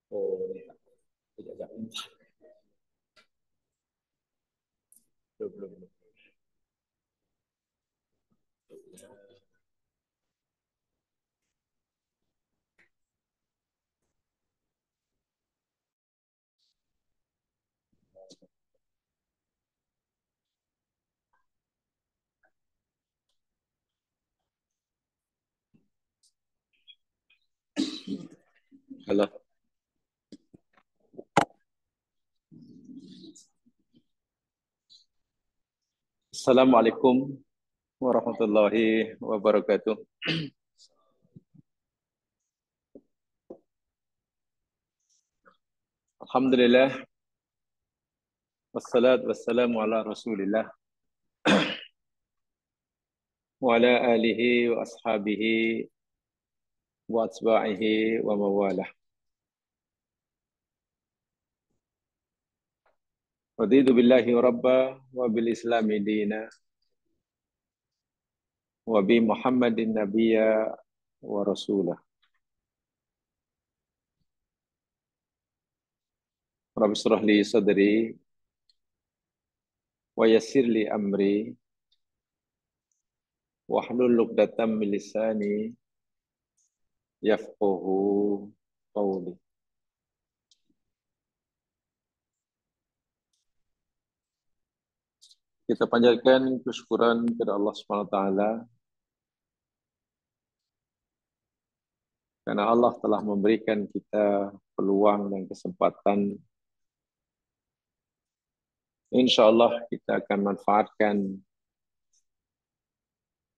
Oh, ini tidak jangan. Belum. Halo. Assalamualaikum warahmatullahi wabarakatuh. Alhamdulillah, wassalatu wassalamu ala Rasulillah wa ala alihi wa ashabihi wa atba'ihi wa mawalah. Raditu billahi rabba wa bil islami dina wa bi Muhammadin nabiyya wa rasulah. Rabbi shrah li sadri wa yassir li amri wa hlul 'uqdatam min lisani yafqahu qawli. Kita panjatkan kesyukuran kepada Allah Subhanahu wa taala karena Allah telah memberikan kita peluang dan kesempatan. InsyaAllah kita akan manfaatkan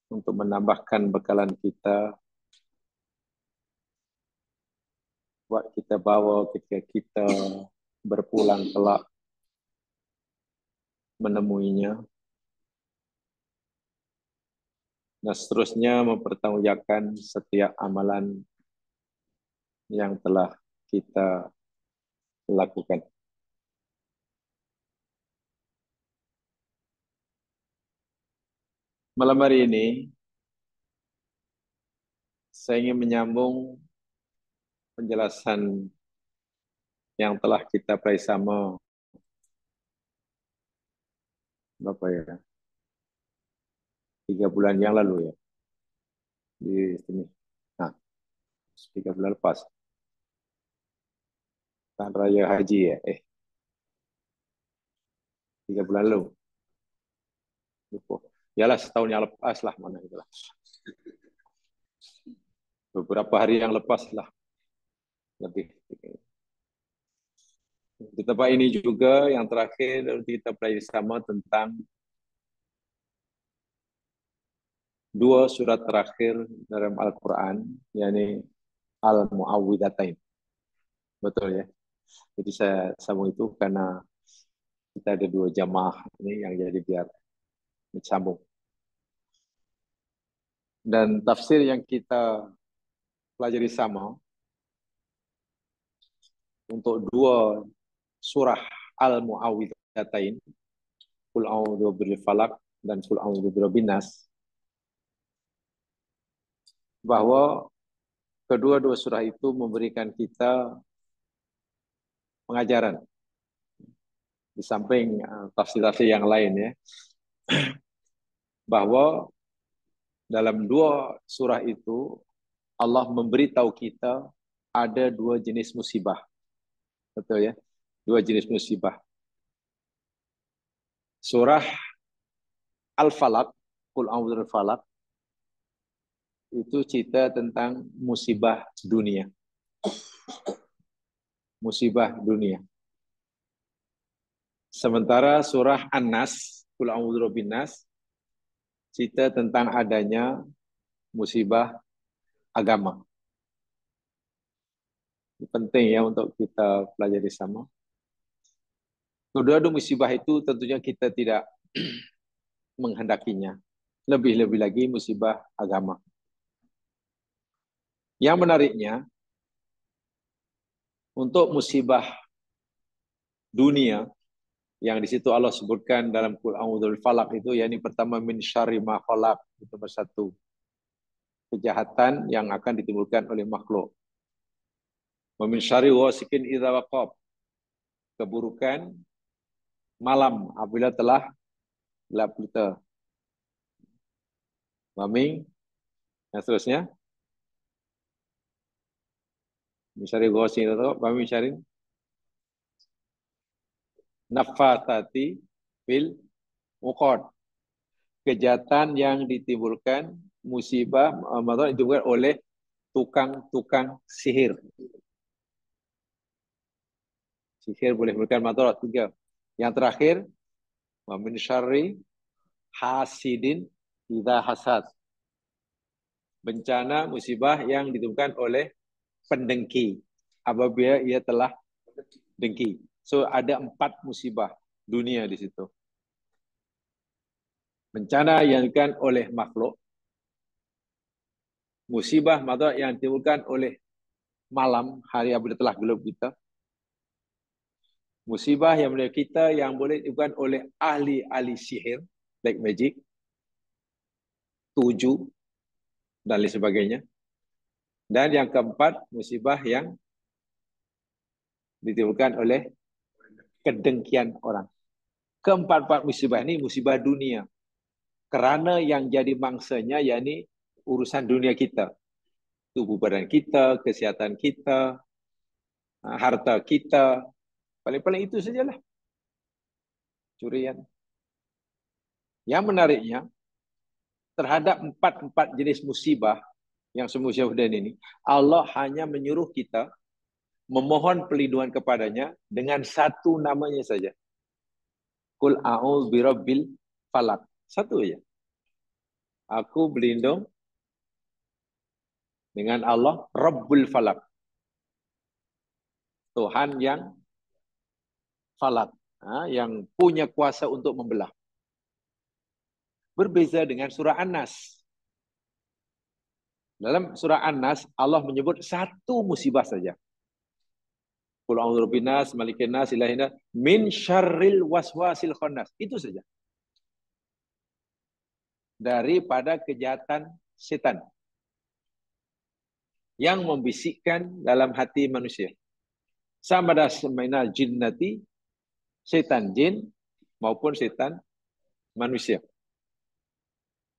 untuk menambahkan bekalan kita buat kita bawa ketika kita berpulang kelak menemuinya, dan seterusnya mempertanggungjawabkan setiap amalan yang telah kita lakukan. Malam hari ini saya ingin menyambung penjelasan yang telah kita pelajari sama berapa ya? 3 bulan yang lalu ya di sini. Nah, 3 bulan lepas. Kan Raya Haji ya? 3 bulan lalu. Lupa. Yalah setahun yang lepas lah mana itulah. Beberapa hari yang lepas lah lebih. Di tempat ini juga yang terakhir kita pelajari sama tentang 2 surat terakhir dalam Al-Quran, yakni Al-Mu'awwidhatain. Betul ya? Jadi saya sambung itu karena kita ada 2 jamaah ini yang jadi biar disambung. Dan tafsir yang kita pelajari sama untuk 2 surah Al-Mu'awwidhatain, Qul a'udzu birabbil falaq dan Qul a'udzu birabbin nas, bahwa kedua-dua surah itu memberikan kita pengajaran di samping tafsir-tafsir yang lain ya, bahwa dalam 2 surah itu Allah memberitahu kita ada 2 jenis musibah. Betul ya? 2 jenis musibah. Surah Al-Falaq, Qul a'udzu birabbil falaq, itu cerita tentang musibah dunia. Musibah dunia. Sementara surah An-Nas, Qul a'udzu birabbin nas, cerita tentang adanya musibah agama. Ini penting ya untuk kita pelajari sama. Kedua-dua musibah itu tentunya kita tidak menghendakinya. Lebih-lebih lagi musibah agama. Yang menariknya, untuk musibah dunia, yang di situ Allah sebutkan dalam Qul a'udzu birabbil falaq itu, yakni pertama min syarri ma khalaq, itu nomor 1. Kejahatan yang akan ditimbulkan oleh makhluk. Wa min syarri ghasikin idza waqab. Keburukan malam apabila telah gelap gulita. Wa min, yang seterusnya. Min syarri ghasikin idza waqab, wa min syarri naffatsati fil uqad. Kejahatan yang ditimbulkan, musibah ditimbulkan oleh tukang-tukang sihir. Sihir boleh memberikan madarat. 3. Yang terakhir, wa min syarri hasidin idza hasad. Bencana musibah yang ditimbulkan oleh pendengki apabila ia telah dengki. So ada 4 musibah dunia di situ. Bencana yang ditimbulkan oleh makhluk, musibah madarat yang ditimbulkan oleh malam hari apabila telah gelap kita, musibah yang boleh kita yang boleh ditimbulkan oleh ahli-ahli sihir, black magic, 7 dan lain sebagainya. Dan yang keempat, musibah yang ditimbulkan oleh kedengkian orang. Keempat-empat musibah ini musibah dunia. Kerana yang jadi mangsanya yakni urusan dunia kita. Tubuh badan kita, kesihatan kita, harta kita. Paling-paling itu sajalah. Curian. Yang menariknya, terhadap 4 jenis musibah yang semua musibah ini, Allah hanya menyuruh kita memohon perlindungan kepadanya dengan 1 namanya saja. Qul a'udzu birabbil falaq. 1 aja. Aku berlindung dengan Allah Rabbul Falaq. Tuhan yang falak, yang punya kuasa untuk membelah. Berbeza dengan surah An-Nas. Dalam surah An-Nas Allah menyebut 1 musibah saja. Qul a'udzu birabbin nas, malikin nas, ilahin nas, min syarril waswasil khannas. Itu saja. Daripada kejahatan setan yang membisikkan dalam hati manusia. Sama ada semaina jinnati, setan jin maupun setan manusia.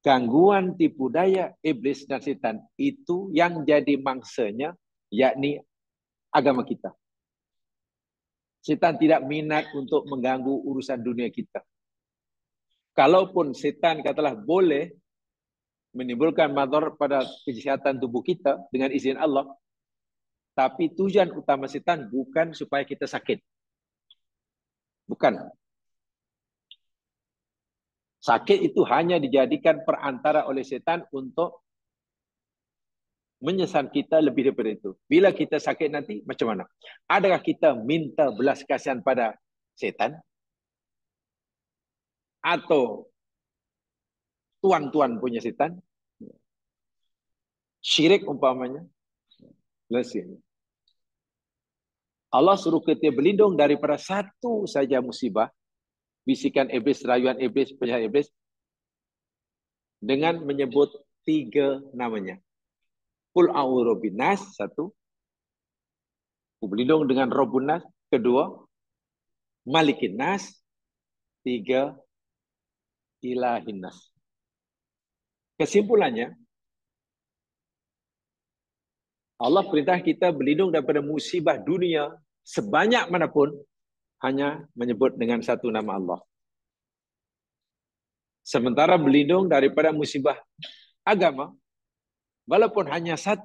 Gangguan tipu daya iblis dan setan itu yang jadi mangsanya yakni agama kita. Setan tidak minat untuk mengganggu urusan dunia kita. Kalaupun setan katalah boleh menimbulkan madarat pada kesehatan tubuh kita dengan izin Allah, tapi tujuan utama setan bukan supaya kita sakit. Bukan. Sakit itu hanya dijadikan perantara oleh setan untuk menyesan kita lebih daripada itu. Bila kita sakit nanti, macam mana? Adakah kita minta belas kasihan pada setan? Atau tuan-tuan punya setan? Syirik umpamanya. Allah suruh kita berlindung daripada 1 saja musibah, bisikan iblis, rayuan iblis, penjahat iblis, dengan menyebut 3 namanya. Qul a'udzu birabbin nas, 1. Aku berlindung dengan Rabbun nas, 2. Malikin nas, 3. Ilahin nas. Kesimpulannya, Allah perintah kita berlindung daripada musibah dunia sebanyak manapun hanya menyebut dengan 1 nama Allah. Sementara berlindung daripada musibah agama, walaupun hanya 1,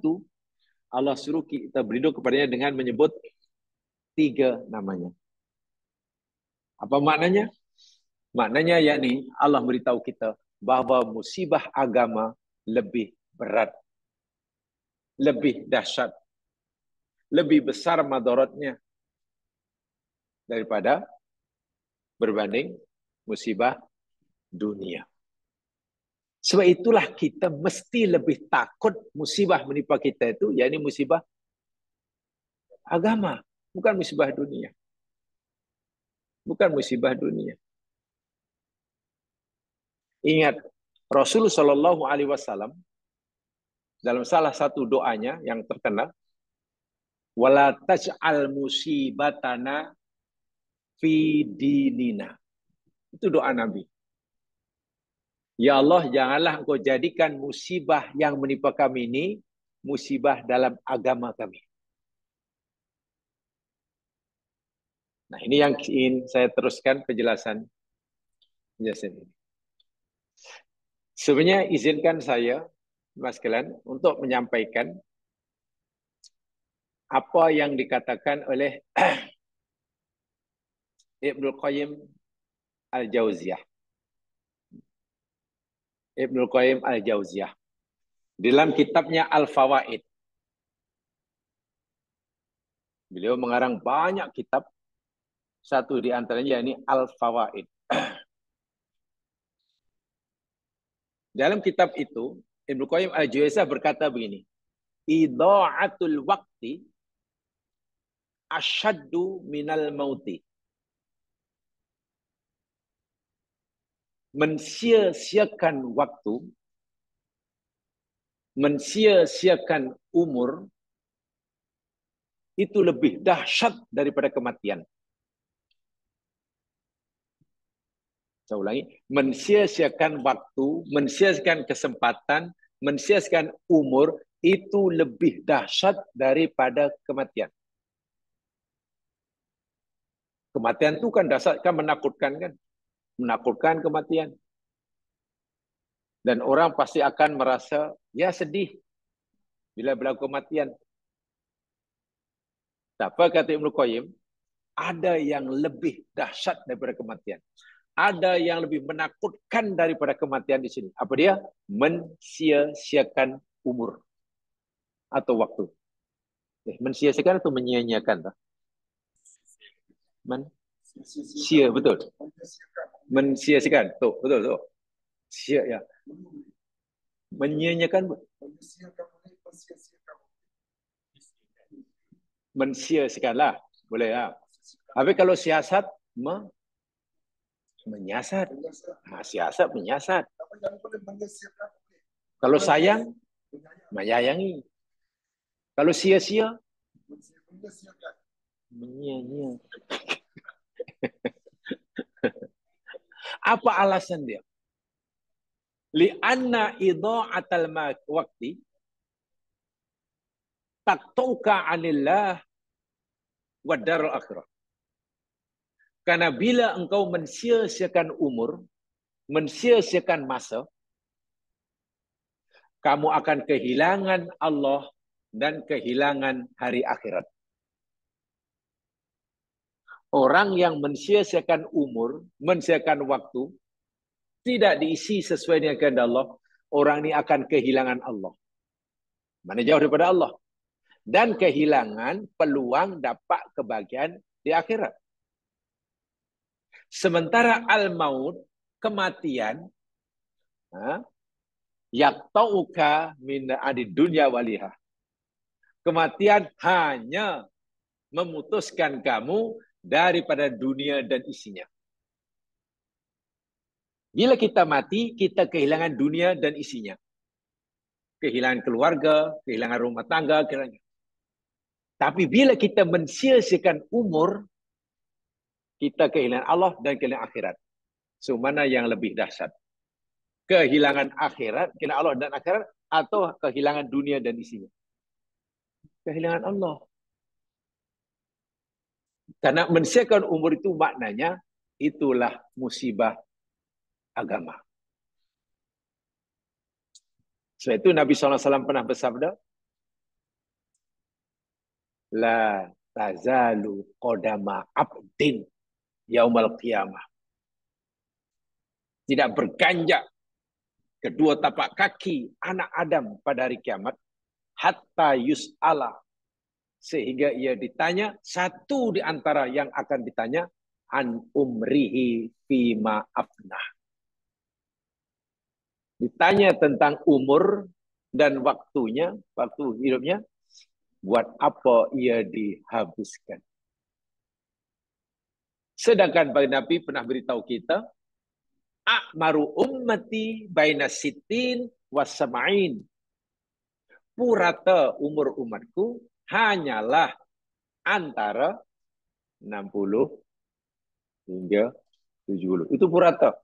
Allah suruh kita berlindung kepadanya dengan menyebut 3 namanya. Apa maknanya? Maknanya yakni Allah beritahu kita bahawa musibah agama lebih berat, lebih dahsyat, lebih besar madaratnya daripada berbanding musibah dunia. Sebab itulah kita mesti lebih takut musibah menimpa kita itu, yakni musibah agama, bukan musibah dunia. Bukan musibah dunia. Ingat, Rasulullah SAW dalam salah satu doanya yang terkenal, Wala taj'al musibatana fi dinina. Itu doa Nabi. Ya Allah, janganlah engkau jadikan musibah yang menimpa kami ini musibah dalam agama kami. Nah, ini yang ingin saya teruskan penjelasan ini. Sebenarnya izinkan saya, Mas Kelan, untuk menyampaikan apa yang dikatakan oleh Ibnul Qayyim Al-Jauziyah. Ibnul Qayyim Al-Jauziyah. Dalam kitabnya Al-Fawaid. Beliau mengarang banyak kitab. Satu di antaranya ini Al-Fawaid. Dalam kitab itu, Ibnu Qayyim Al-Jauziyah berkata begini, idha'atul waqti asyaddu minal mauti. Mensia-siakan waktu, mensia-siakan umur, itu lebih dahsyat daripada kematian. Saya ulangi, mensia-siakan waktu, mensia-siakan kesempatan, mensia-siakan umur, itu lebih dahsyat daripada kematian. Kematian itu kan dahsyat, kan menakutkan kan? Menakutkan kematian. Dan orang pasti akan merasa, ya sedih bila berlaku kematian. Tapi kata Ibnu Qayyim, ada yang lebih dahsyat daripada kematian. Ada yang lebih menakutkan daripada kematian di sini. Apa dia? Mensia-siakan umur atau waktu. Mensia-siakan atau menyia-nyiakan? Sia, betul. Mensia-siakan. Tuh, betul, tuh. Sia, ya. Menyia-nyiakan. Mensia-siakan lah. Boleh lah. Tapi kalau siasat, menyasat. Nah, siasat menyasat. Kalau sayang, menyayangi. Kalau sia-sia, menyia-nyia. Apa alasan dia? Li'anna idha'atal waqti taqtauka 'anillah wa darul akhirah. Karena bila engkau mensia-siakan umur, mensia-siakan masa, kamu akan kehilangan Allah dan kehilangan hari akhirat. Orang yang mensia-siakan umur, mensia-siakan waktu, tidak diisi sesuai dengan kehendak Allah, orang ini akan kehilangan Allah. Mana jauh daripada Allah. Dan kehilangan peluang dapat kebahagiaan di akhirat. Sementara al-maut, kematian, yaktauka min adid dunya waliha. Kematian hanya memutuskan kamu daripada dunia dan isinya. Bila kita mati, kita kehilangan dunia dan isinya. Kehilangan keluarga, kehilangan rumah tangga, kehilangan. Tapi bila kita mensia-siakan umur, kita kehilangan Allah dan kehilangan akhirat. So, mana yang lebih dahsyat? Kehilangan akhirat, kehilangan Allah dan akhirat, atau kehilangan dunia dan isinya? Kehilangan Allah. Karena mensia-siakan umur itu maknanya, itulah musibah agama. Sebab itu Nabi SAW pernah bersabda, la tazalu qadama abdin yaumal qiyamah. Tidak berganjak kedua tapak kaki anak Adam pada hari kiamat, hatta yus'ala, sehingga ia ditanya, satu di antara yang akan ditanya, an umrihi fima afnah. Ditanya tentang umur dan waktunya, waktu hidupnya, buat apa ia dihabiskan. Sedangkan Nabi pernah beritahu kita, a'maru ummati baina sitin was sama'in. Purata umur umatku hanyalah antara 60 hingga 70. Itu purata.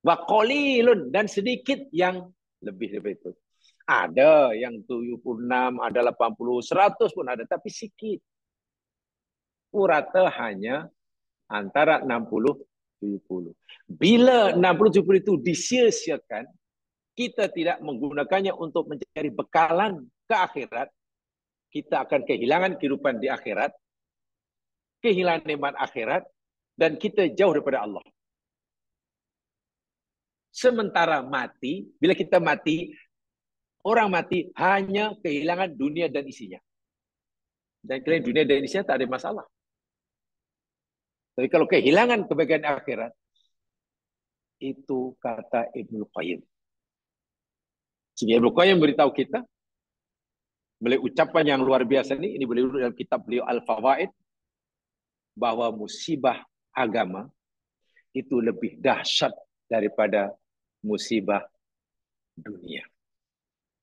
Wa qalilun, dan sedikit yang lebih dari itu. Ada yang 76, ada 80, 100 pun ada, tapi sedikit. Purata hanya antara 60 70. Bila 60 70 itu disia-siakan, kita tidak menggunakannya untuk mencari bekalan ke akhirat, kita akan kehilangan kehidupan di akhirat, kehilangan nikmat akhirat, dan kita jauh daripada Allah. Sementara mati, bila kita mati, orang mati hanya kehilangan dunia dan isinya. Dan kehilangan dunia dan isinya tak ada masalah. Tapi kalau kehilangan kebaikan akhirat, itu kata Ibnu Qayyim. Sehingga Ibnu Qayyim beritahu kita, melalui ucapan yang luar biasa ini boleh duduk dalam kitab beliau Al-Fawaid, bahwa musibah agama itu lebih dahsyat daripada musibah dunia.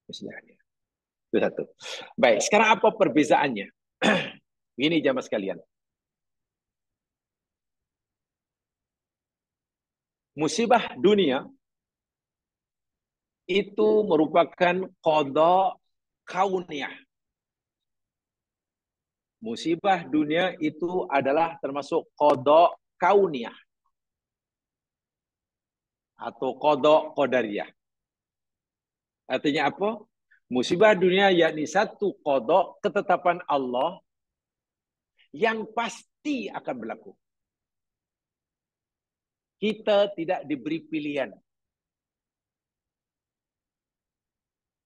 Itu satu. Baik, sekarang apa perbezaannya? Ini jamaah sekalian. Musibah dunia itu merupakan qada kauniyah. Musibah dunia itu adalah termasuk qada kauniyah atau qada qadariyah. Artinya apa? Musibah dunia yakni satu qada ketetapan Allah yang pasti akan berlaku. Kita tidak diberi pilihan.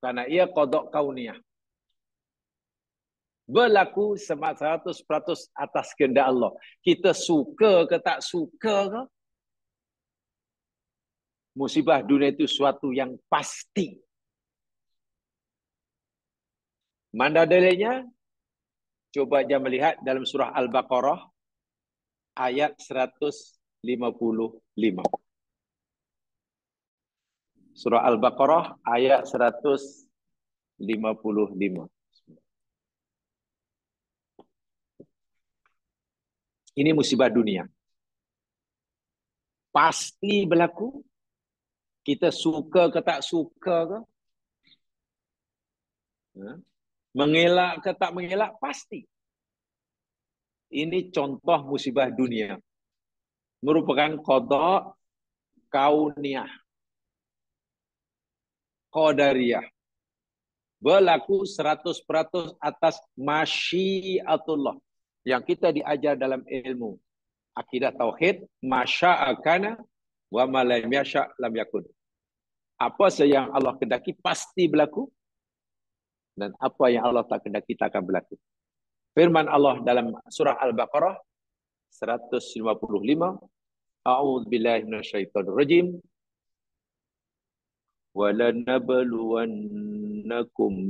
Karena ia qada kauniyah. Berlaku 100% atas kehendak Allah. Kita suka ke tak suka ke, musibah dunia itu suatu yang pasti. Mana dalilnya? Coba jangan melihat dalam surah Al-Baqarah ayat 155. Surah Al-Baqarah ayat 155. Ini musibah dunia. Pasti berlaku. Kita suka ke tak suka ke. Mengelak ke tak mengelak, pasti. Ini contoh musibah dunia. Merupakan qada kauniyah. Qadariyah. Berlaku 100% atas masyiatullah. Yang kita diajar dalam ilmu akidah tauhid, masya'akana wa ma lam yasha' lam yakun. Apa yang Allah kehendaki pasti berlaku, dan apa yang Allah tak kehendaki tak akan berlaku. Firman Allah dalam surah Al-Baqarah 155, A'udzubillahi minasyaitonir rajim. وَلَنَبْلُوَنَّكُمْ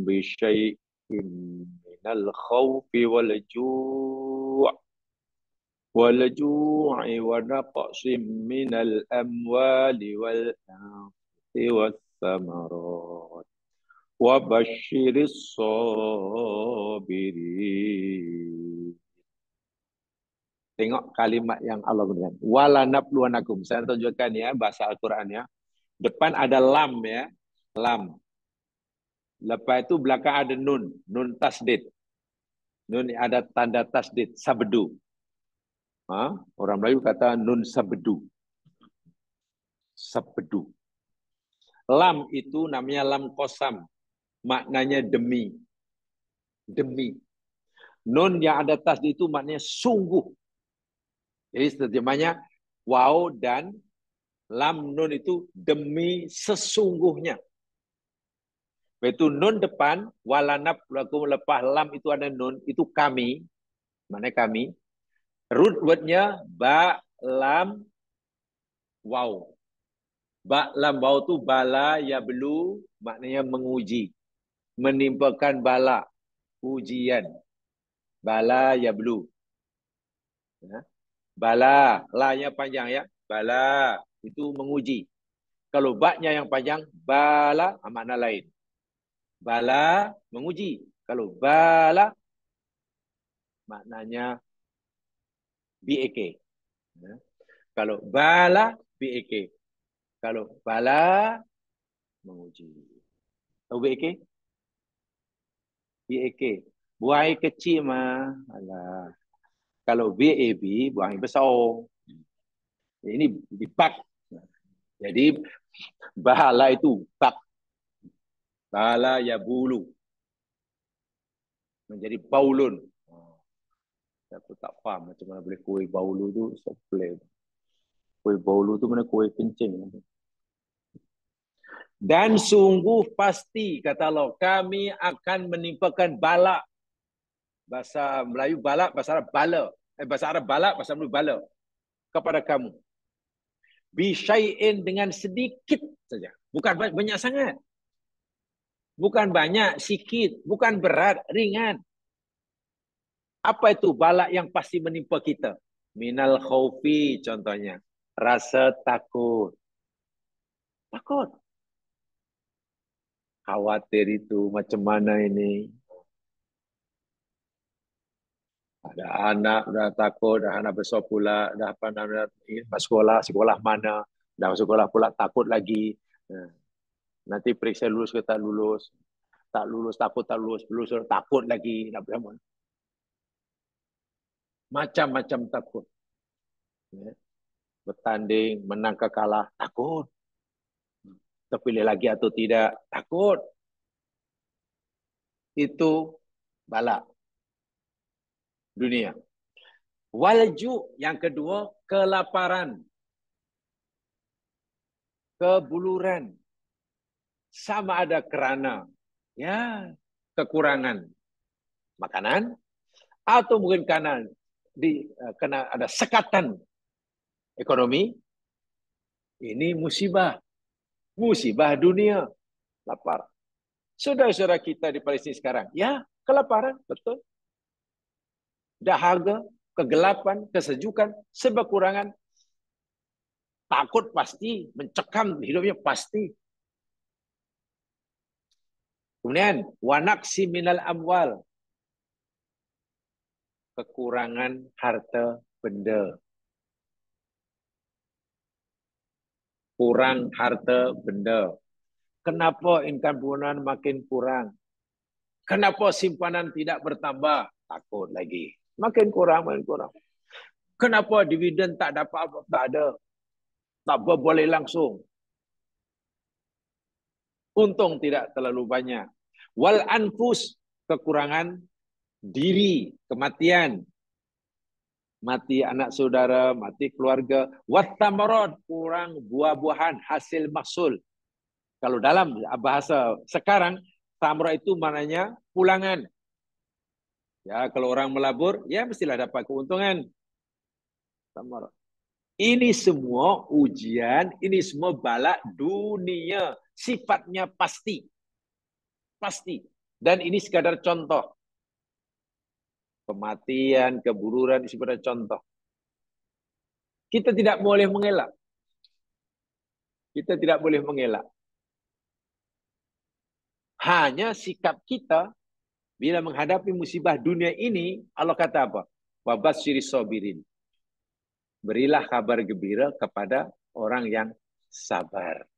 بِشَيْءٍ مِنَ الْخَوْفِ وَالْجُوعِ وَنَقْصٍ مِنَ الْأَمْوَالِ وَالْأَنفُسِ وَالثَّمَرَاتِ وَبَشِّرِ الصَّابِرِينَ. Tengok kalimat yang Allah gunakan. وَلَنَبْلُوَنَّكُمْ. Saya tunjukkan ya bahasa Al-Quran ya. Depan ada lam ya. Lam. Lepas itu belakang ada nun. Nun tasdid. Nun ada tanda tasdid. Sabdu. Orang Melayu kata nun sabdu. Sabdu. Lam itu namanya lam qasam. Maknanya demi. Demi. Nun yang ada tasdid itu maknanya sungguh. Jadi terjemahnya wow dan lam nun itu demi sesungguhnya. Itu nun depan, walanab lakum lepas lam itu ada nun, itu kami. Mana kami? Root wordnya ba lam waw. Ba lam waw tu bala ya belu, maknanya menguji. Menimpakan bala, ujian. Bala ya belu. Bala, la-nya panjang ya. Bala, itu menguji. Kalau ba-nya yang panjang, bala, makna lain. Bala, menguji. Kalau bala, maknanya BAK. Ya. Kalau bala, BAK. Kalau bala, menguji. Tahu BAK? BAK. Buang air kecil mah. Alah. Kalau BAB, buang air besar. Ini dibak. Jadi bahala itu bak. Bahala ya bulu. Menjadi baulun. Aku tak faham macam mana boleh kuih baulu tu. Kuih baulu tu mana kuih kencing. Dan sungguh pasti, kata Allah, kami akan menimpakan bala. Bahasa Melayu bala, bahasa Arab bala. Bahasa Arab bala, bahasa Melayu bala. Kepada kamu. Bisyai'in dengan sedikit saja. Bukan banyak sangat. Bukan banyak, sikit. Bukan berat, ringan. Apa itu bala yang pasti menimpa kita? Minal khaufi contohnya. Rasa takut. Takut. Khawatir itu macam mana ini? Ada anak dah takut, dah anak besar pula, dah apa namanya sekolah, sekolah mana, dah sekolah pula takut lagi. Nanti periksa lulus ke tak lulus, takut tak lulus, lulus takut lagi, nak berapa? Macam-macam takut. Bertanding, menang ke kalah, takut. Terpilih lagi atau tidak, takut. Itu bala dunia. Walju yang kedua, kelaparan, kebuluran. Sama ada kerana ya kekurangan makanan atau mungkin karena kena ada sekatan ekonomi. Ini musibah dunia, lapar. Saudara-saudara kita di Palestin sekarang, ya kelaparan, betul. Dahaga, kegelapan, kesejukan, sebekurangan. Takut pasti, mencekam hidupnya pasti. Kemudian, wanaksi minal amwal. Kekurangan harta benda. Kurang harta benda. Kenapa income bulanan makin kurang? Kenapa simpanan tidak bertambah? Takut lagi. Makin kurang, makin kurang. Kenapa dividen tak dapat apa? Tak ada. Tak boleh langsung. Untung tidak terlalu banyak. Wal anfus, kekurangan diri, kematian. Mati anak saudara, mati keluarga. Wat tamarat, kurang buah-buahan, hasil mahsul. Kalau dalam bahasa sekarang, tamra itu maknanya pulangan. Ya, kalau orang melabur, ya mestilah dapat keuntungan. Tamra. Ini semua ujian, ini semua bala dunia. Sifatnya pasti. Pasti. Dan ini sekadar contoh. Kematian, keburukan, ini sekadar contoh. Kita tidak boleh mengelak. Kita tidak boleh mengelak. Hanya sikap kita bila menghadapi musibah dunia ini, Allah kata apa? Wabasyiris sabirin. Berilah kabar gembira kepada orang yang sabar.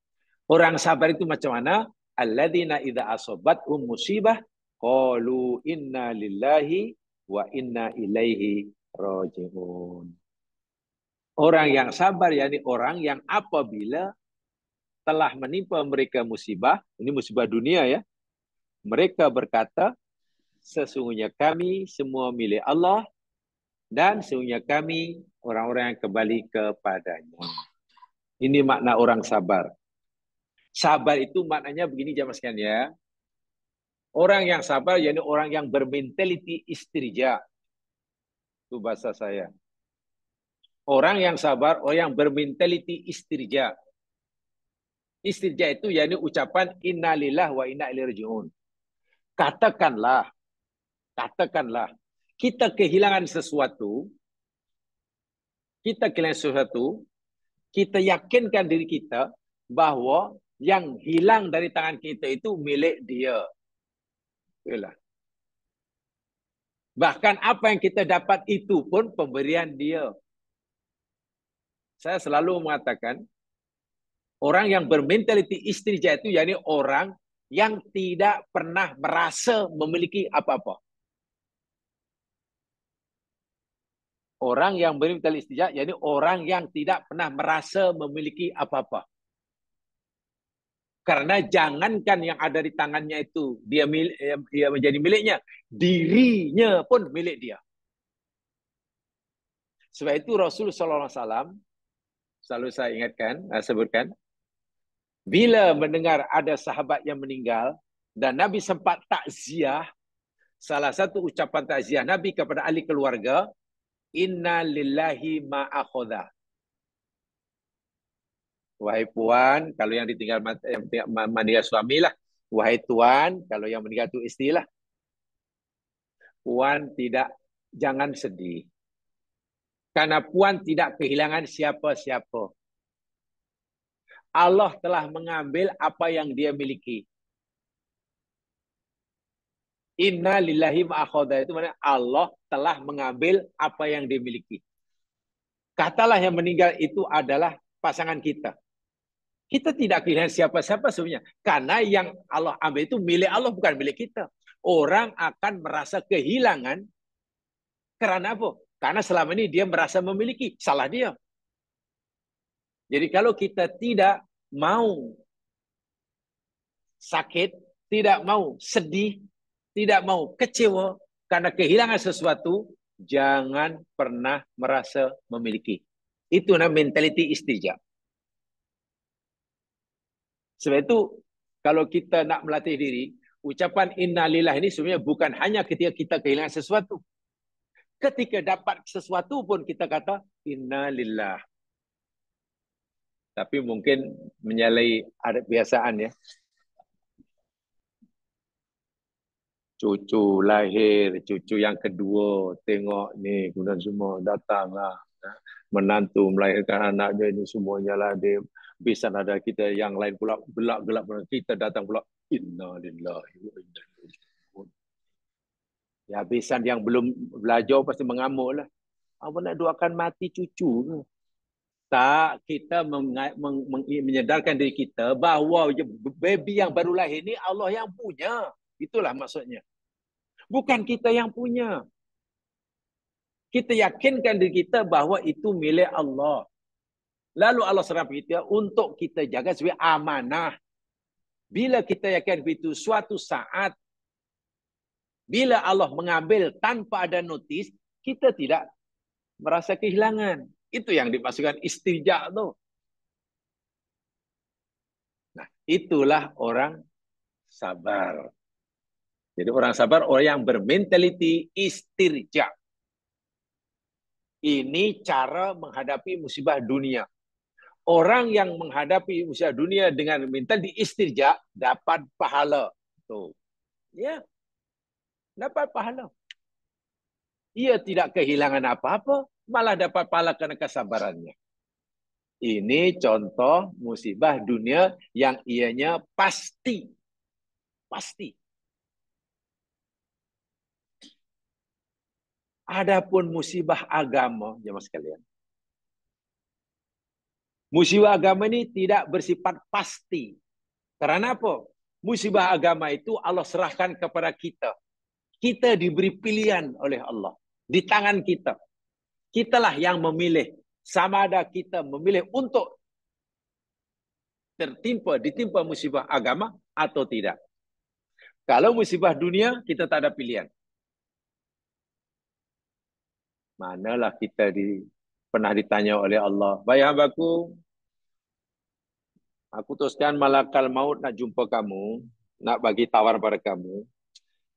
Orang sabar itu macam mana? Alladzina idza asabathum musibah qalu inna lillahi wa inna ilaihi raji'un. Orang yang sabar yakni orang yang apabila telah menimpa mereka musibah, ini musibah dunia ya. Mereka berkata, sesungguhnya kami semua milik Allah dan sesungguhnya kami orang-orang yang kembali kepadanya. Ini makna orang sabar. Sabar itu maknanya begini jamaah sekalian ya. Orang yang sabar yakni orang yang bermentaliti istirja. Itu bahasa saya. Orang yang sabar, orang yang bermentaliti istirja. Istirja itu yakni ucapan innalillah wa inna ilaihi raji'un. Katakanlah, kita kehilangan sesuatu, kita yakinkan diri kita bahwa yang hilang dari tangan kita itu milik dia. Itulah. Bahkan apa yang kita dapat itu pun pemberian dia. Saya selalu mengatakan, orang yang bermentaliti istirja itu yakni orang yang tidak pernah merasa memiliki apa-apa. Orang yang bermentaliti istirja yakni orang yang tidak pernah merasa memiliki apa-apa. Karena jangankan yang ada di tangannya itu dia menjadi miliknya, dirinya pun milik dia. Sebab itu Rasul sallallahu alaihi wasallam selalu saya ingatkan, sebutkan, bila mendengar ada sahabat yang meninggal dan Nabi sempat takziah, salah satu ucapan takziah Nabi kepada ahli keluarga, inna lillahi ma akhadha. Wahai puan, kalau yang ditinggal meninggal suami lah. Wahai tuan, kalau yang meninggal itu istri lah. Puan jangan sedih. Karena puan tidak kehilangan siapa-siapa. Allah telah mengambil apa yang dia miliki. Inna lillahi ma'akhoda, itu mana Allah telah mengambil apa yang dia miliki. Katalah yang meninggal itu adalah pasangan kita. Kita tidak kehilangan siapa-siapa sebenarnya. Karena yang Allah ambil itu milik Allah, bukan milik kita. Orang akan merasa kehilangan karena apa? Karena selama ini dia merasa memiliki. Salah dia. Jadi kalau kita tidak mau sakit, tidak mau sedih, tidak mau kecewa karena kehilangan sesuatu, jangan pernah merasa memiliki. Itu namanya mentaliti istirja. Sebab itu, kalau kita nak melatih diri, ucapan innalillah ini sebenarnya bukan hanya ketika kita kehilangan sesuatu. Ketika dapat sesuatu pun kita kata innalillah. Tapi mungkin menyalahi adat kebiasaan ya. Cucu lahir, cucu yang kedua, tengok ni, kemudian semua datanglah. Menantu melahirkan anak dia ni semuanya lah dia. Bisa ada kita yang lain pula gelak-gelak, kita datang pula inna lillahi wa inna ilaihi raji'un. Ya habisan yang belum belajar pasti mengamuk lah. Apa nak doakan mati cucu? Tak, kita menyedarkan diri kita bahawa baby yang baru lahir ni Allah yang punya. Itulah maksudnya. Bukan kita yang punya. Kita yakinkan diri kita bahawa itu milik Allah. Lalu Allah serap kita untuk kita jaga sebagai amanah. Bila kita yakin itu suatu saat, bila Allah mengambil tanpa ada notis, kita tidak merasa kehilangan. Itu yang dimaksudkan istirja tu. Nah, itulah orang sabar. Jadi orang sabar, orang yang bermentaliti istirja. Ini cara menghadapi musibah dunia. Orang yang menghadapi musibah dunia dengan mentaliti istirja dapat pahala. Tuh. Ya. Dapat pahala. Ia tidak kehilangan apa-apa, malah dapat pahala karena kesabarannya. Ini contoh musibah dunia yang ianya pasti. Pasti. Adapun musibah agama, jemaah sekalian. Musibah agama ini tidak bersifat pasti. Karena apa? Musibah agama itu Allah serahkan kepada kita. Kita diberi pilihan oleh Allah. Di tangan kita. Kitalah yang memilih. Sama ada kita memilih untuk ditimpa musibah agama atau tidak. Kalau musibah dunia, kita tak ada pilihan. Manalah kita pernah ditanya oleh Allah, "Baik hambaku, aku teruskan malakal maut nak jumpa kamu, nak bagi tawar pada kamu.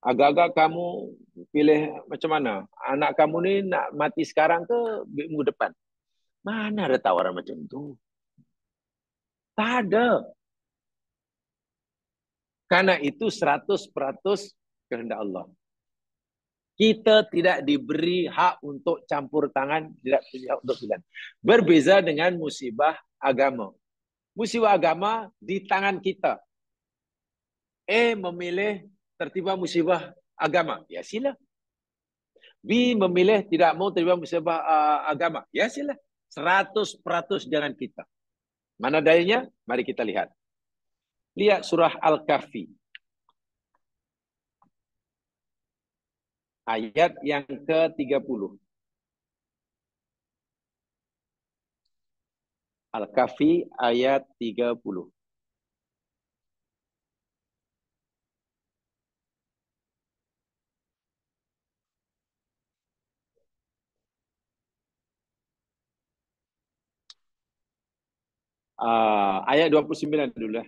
Agak-agak kamu pilih macam mana? Anak kamu ni nak mati sekarang ke minggu depan?" Mana ada tawaran macam tu? Tak ada. Karena itu 100% kehendak Allah. Kita tidak diberi hak untuk campur tangan, tidak punya untuk pilihan. Berbeza dengan musibah agama. Musibah agama di tangan kita. Memilih tertiba musibah agama. Ya sila. B memilih tidak mau terima musibah agama. Ya sila. 100% dengan kita. Mana dalilnya? Mari kita lihat. Lihat surah Al-Kahfi. Ayat yang ke-30. Al-Kahfi ayat 30. Ayat 29 dulu lah.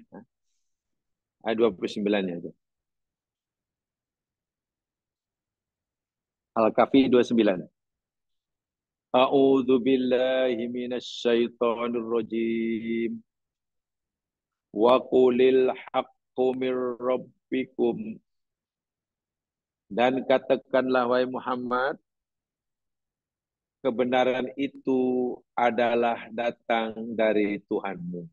Ayat 29-nya itu. Al-Kahfi 29. A'udzu billahi minasy syaithanir rajim. Wa qulil haqqu mir rabbikum. Dan katakanlah wahai Muhammad, kebenaran itu adalah datang dari Tuhanmu.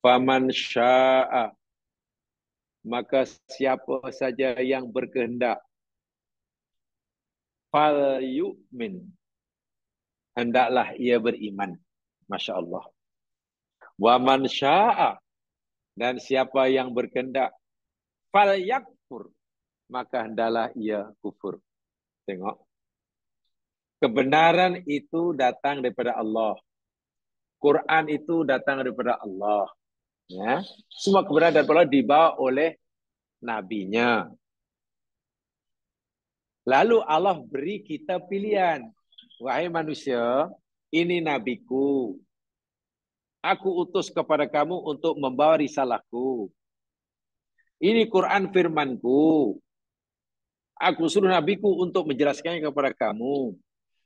Faman syaa, maka siapa saja yang berkehendak, fal yu'min, hendaklah ia beriman. Masya Allah. Waman syaa, dan siapa yang berkehendak, fal yakfur, maka hendaklah ia kufur. Tengok. Kebenaran itu datang daripada Allah. Quran itu datang daripada Allah. Ya. Semua kebenaran daripada Allah dibawa oleh nabinya. Lalu Allah beri kita pilihan. Wahai manusia, ini nabiku. Aku utus kepada kamu untuk membawa risalahku. Ini Quran firmanku. Aku suruh nabiku untuk menjelaskannya kepada kamu.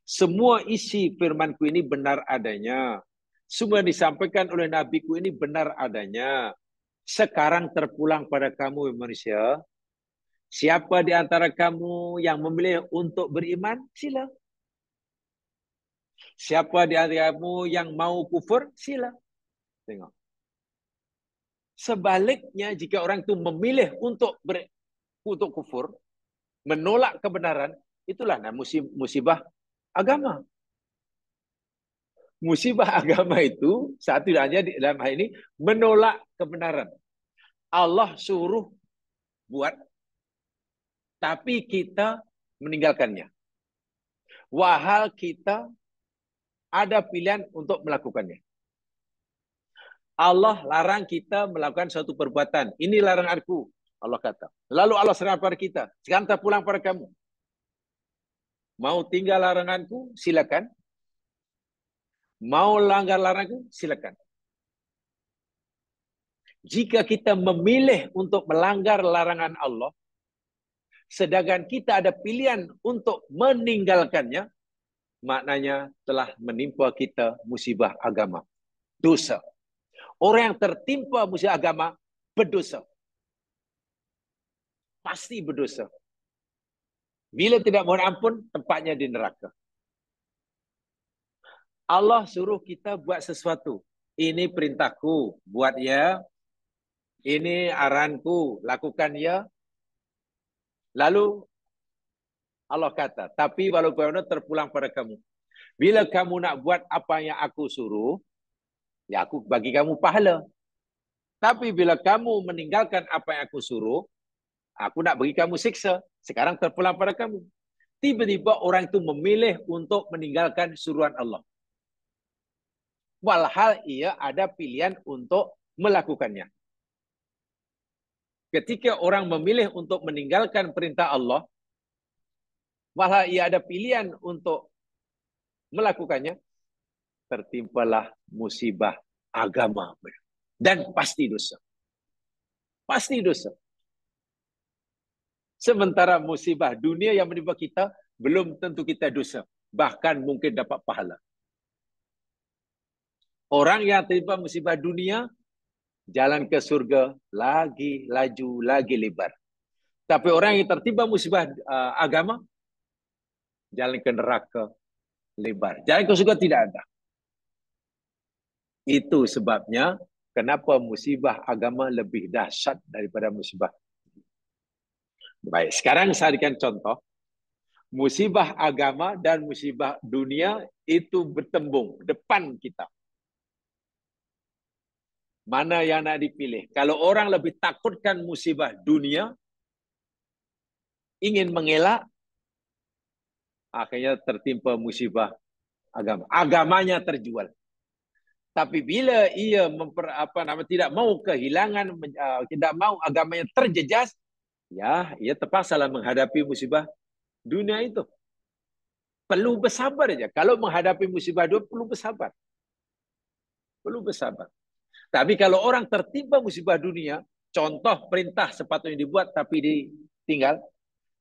Semua isi firmanku ini benar adanya. Semua yang disampaikan oleh nabiku ini benar adanya. Sekarang terpulang pada kamu manusia. Siapa di antara kamu yang memilih untuk beriman? Sila. Siapa di antara kamu yang mau kufur? Sila. Tengok. Sebaliknya jika orang itu memilih untuk kufur, menolak kebenaran, itulah musibah agama. Musibah agama itu satu hanya dalam hal ini menolak kebenaran. Allah suruh buat, tapi kita meninggalkannya. Wahal kita ada pilihan untuk melakukannya. Allah larang kita melakukan suatu perbuatan. Ini laranganku, Allah kata. Lalu Allah serahkan pada kita. Sekarang terpulang pada kamu. Mau tinggal laranganku, silakan. Mau langgar laranganku, silakan. Jika kita memilih untuk melanggar larangan Allah, sedangkan kita ada pilihan untuk meninggalkannya, maknanya telah menimpa kita musibah agama. Dosa. Orang yang tertimpa musibah agama, berdosa. Pasti berdosa. Bila tidak mohon ampun, tempatnya di neraka. Allah suruh kita buat sesuatu. Ini perintahku, buat ya. Ini arahanku, lakukan ya. Lalu Allah kata, tapi walaupun terpulang pada kamu. Bila kamu nak buat apa yang aku suruh, ya aku bagi kamu pahala. Tapi bila kamu meninggalkan apa yang aku suruh, aku nak bagi kamu siksa. Sekarang terpulang pada kamu. Tiba-tiba orang itu memilih untuk meninggalkan suruhan Allah. Walhal ia ada pilihan untuk melakukannya. Ketika orang memilih untuk meninggalkan perintah Allah, walhal ia ada pilihan untuk melakukannya, tertimpalah musibah agama. Dan pasti dosa. Pasti dosa. Sementara musibah dunia yang menimpa kita, belum tentu kita dosa. Bahkan mungkin dapat pahala. Orang yang tertimpa musibah dunia, jalan ke surga lagi laju, lagi lebar. Tapi orang yang tertimpa musibah agama, jalan ke neraka lebar. Jalan ke surga tidak ada. Itu sebabnya kenapa musibah agama lebih dahsyat daripada musibah. Baik, sekarang saya berikan contoh. Musibah agama dan musibah dunia itu bertembung depan kita. Mana yang nak dipilih? Kalau orang lebih takutkan musibah dunia, ingin mengelak, akhirnya tertimpa musibah agama. Agamanya terjual. Tapi bila ia tidak mau kehilangan, tidak mau agamanya terjejas, ya, ia terpaksalah menghadapi musibah dunia itu. Perlu bersabar saja. Kalau menghadapi musibah dunia, perlu bersabar. Perlu bersabar. Tapi kalau orang tertimpa musibah dunia, contoh perintah sepatutnya dibuat tapi ditinggal,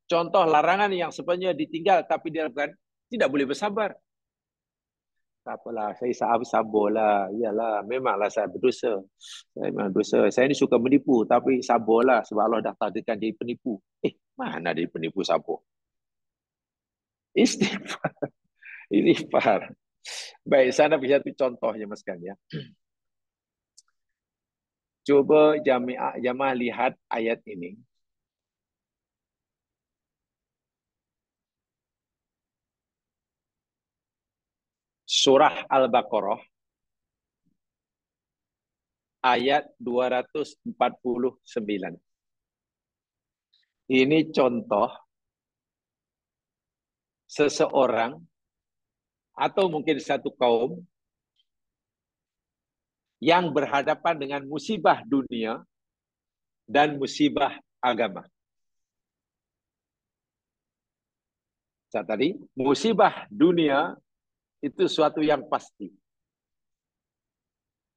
contoh larangan yang sebenarnya ditinggal tapi dilakukan, tidak boleh bersabar. Tak apalah, saya sabarlah. Iyalah, memanglah saya berdosa. Saya memang dosa. Saya ni suka menipu, tapi sabarlah sebab Allah dah takdirkan jadi penipu. Mana jadi penipu sabar? Istighfar. Istighfar. Baik, saya nak beri satu contohnya mas sekalian. Coba jamaah lihat ayat ini. Surah Al-Baqarah ayat 249. Ini contoh seseorang atau mungkin satu kaum yang berhadapan dengan musibah dunia dan musibah agama. Saya tadi, musibah dunia itu suatu yang pasti.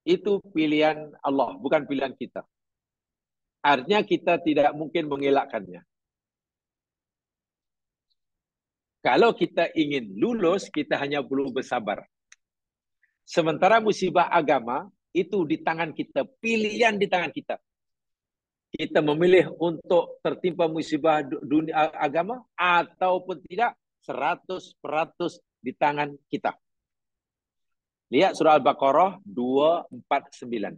Itu pilihan Allah, bukan pilihan kita. Artinya kita tidak mungkin mengelakkannya. Kalau kita ingin lulus, kita hanya perlu bersabar. Sementara musibah agama, itu di tangan kita. Pilihan di tangan kita. Kita memilih untuk tertimpa musibah dunia agama, ataupun tidak, 100% di tangan kita. Lihat surah Al-Baqarah 249.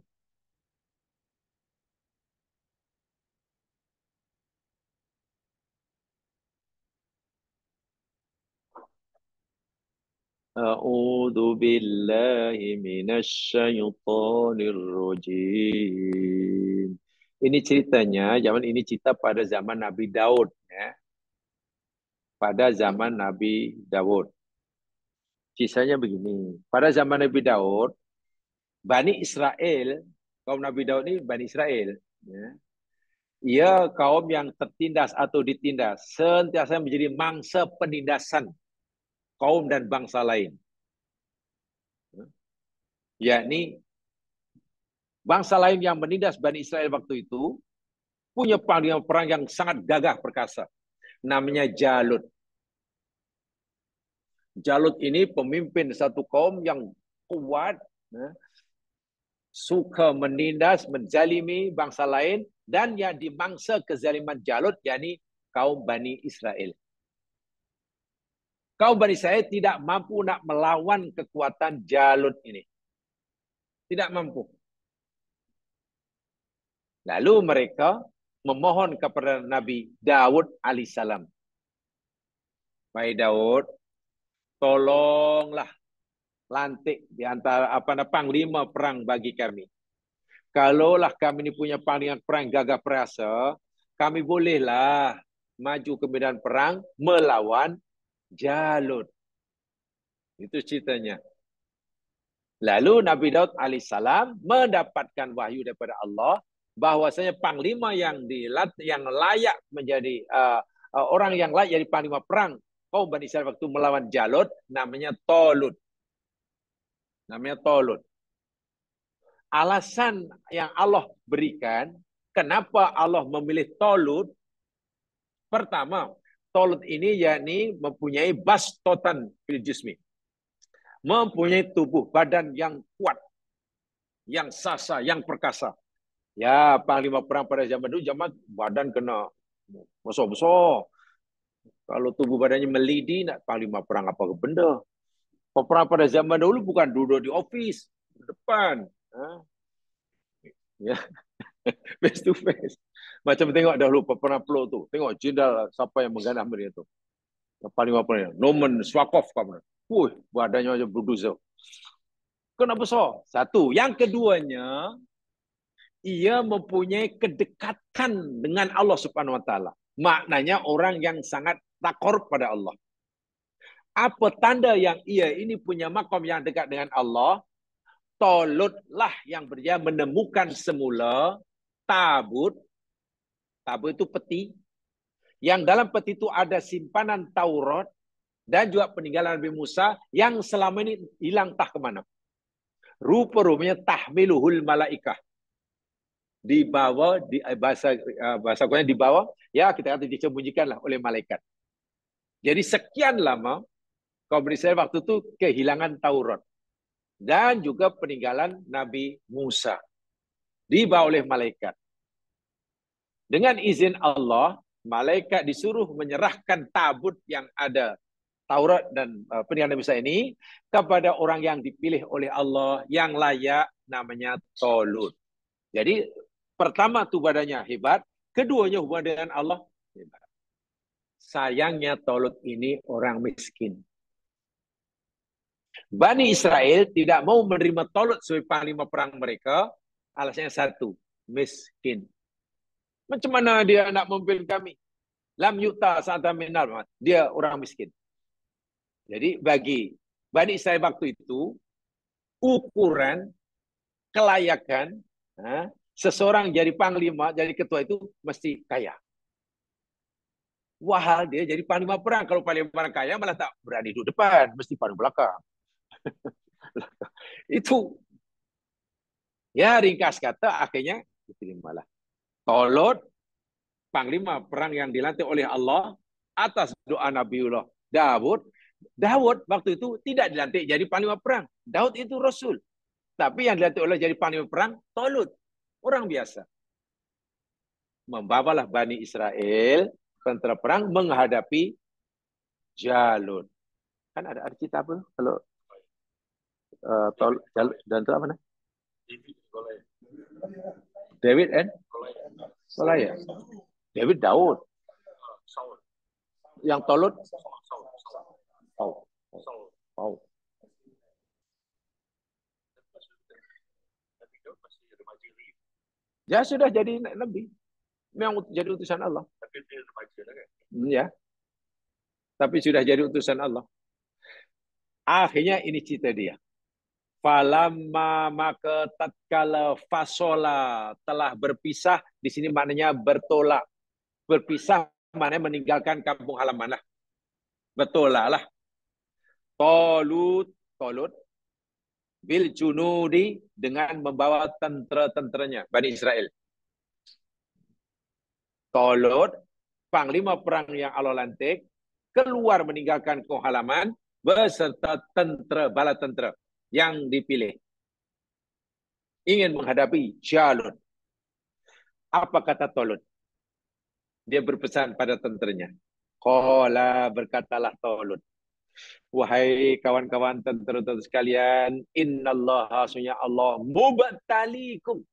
A'udzu billahi minasyaitonir rajim. Ini ceritanya, ini cerita pada zaman Nabi Daud. Ya. Pada zaman Nabi Daud. Kisahnya begini. Pada zaman Nabi Daud, Bani Israel, kaum Nabi Daud ini Bani Israel. Ya. Ia kaum yang tertindas atau ditindas. Sentiasa menjadi mangsa penindasan kaum dan bangsa lain. Yakni bangsa lain yang menindas Bani Israel waktu itu punya pandangan perang yang sangat gagah perkasa. Namanya Jalut. Jalut ini pemimpin satu kaum yang kuat, suka menindas, menzalimi bangsa lain, dan yang dimangsa kezaliman Jalut, yakni kaum Bani Israel. Kaum Bani Israel tidak mampu nak melawan kekuatan Jalut ini. Tidak mampu. Lalu mereka memohon kepada Nabi Daud alaihissalam. Baik Daud, tolonglah lantik di antara panglima perang bagi kami. Kalaulah kami ini punya panglima perang gagah perasa, kami bolehlah maju ke medan perang melawan Jalut. Itu ceritanya. Lalu Nabi Daud alaihissalam mendapatkan wahyu daripada Allah bahwasanya panglima yang layak menjadi orang yang layak jadi panglima perang kaum Bani Israel waktu melawan Jalut namanya Talut. Namanya Talut. Alasan yang Allah berikan kenapa Allah memilih Talut, pertama, Talut ini yakni mempunyai bastotan fil jismi. Mempunyai tubuh badan yang kuat, yang sasa, yang perkasa. Ya, panglima perang pada zaman dulu, badan kena besar-besar. Kalau tubuh badannya melidi, nak panglima perang apa ke benda? Peperang pada zaman dulu bukan duduk di office, di depan. Ya. Face to face. Macam tengok dahulu pernah peluk tu. Tengok jendal siapa yang mengganah mereka tu. Yang paling apa ni? Norman Swakov kamu. Wuih, badannya aja bulldozer. Kenapa besar? Satu. Yang keduanya, ia mempunyai kedekatan dengan Allah Subhanahu Wa Taala. Maknanya orang yang sangat takor pada Allah. Apa tanda yang ia ini punya makom yang dekat dengan Allah? Tolutlah yang dia menemukan semula tabut. Tabut itu peti. Yang dalam peti itu ada simpanan Taurat dan juga peninggalan Nabi Musa yang selama ini hilang entah kemana. Rupa-rupanya tahmiluhul malaikah. Dibawa di bahasa Quran dibawa, ya kita kata disembunyikanlah oleh malaikat. Jadi sekian lama kaum Israel waktu itu kehilangan Taurat dan juga peninggalan Nabi Musa dibawa oleh malaikat. Dengan izin Allah, malaikat disuruh menyerahkan tabut yang ada Taurat dan peninggalan Nabi Musa ini kepada orang yang dipilih oleh Allah yang layak, namanya Tolut. Jadi pertama tu badannya hebat, keduanya hubungan dengan Allah hebat. Sayangnya Tolut ini orang miskin. Bani Israel tidak mau menerima Tolut sebagai panglima perang mereka. Alasannya satu, miskin. Macam mana dia nak memimpin kami? Lam yuta sa'ata minal. Dia orang miskin. Jadi bagi Bani Israel waktu itu, ukuran kelayakan seseorang jadi panglima, jadi ketua itu mesti kaya. Wahal dia jadi panglima perang. Kalau panglima perang kaya malah tak berani duduk depan, mesti paling belakang. Itu ya ringkas kata akhirnya diterimalah. Tolut, panglima perang yang dilantik oleh Allah atas doa Nabiullah Daud. Daud waktu itu tidak dilantik jadi panglima perang. Daud itu rasul. Tapi yang dilantik oleh jadi panglima perang Tolut, orang biasa. Membawalah Bani Israel tentera perang menghadapi Jalut. Kan ada cerita apa kalau Jalut dan apa namanya? David and Goliath. David Daud. Yang Tolut Paul. Ya sudah jadi nabi. Memang jadi utusan Allah. Ya. Tapi sudah jadi utusan Allah. Akhirnya ini cerita dia. Falamma maka tatkala fasola telah berpisah, di sini maknanya bertolak. Berpisah maknanya meninggalkan kampung halaman lah. Bertolak lah. Tolut bil junudi dengan membawa tentera-tenteranya Bani Israel. Tolut, panglima perang yang Allah lantik, keluar meninggalkan kampung halaman beserta tentera, bala tentera yang dipilih. Ingin menghadapi Jalut. Apa kata Tolut? Dia berpesan pada tenteranya. Qala, berkatalah Tolut. Wahai kawan-kawan tentera-tentera sekalian, innallaha sunya Allah mubatalikum.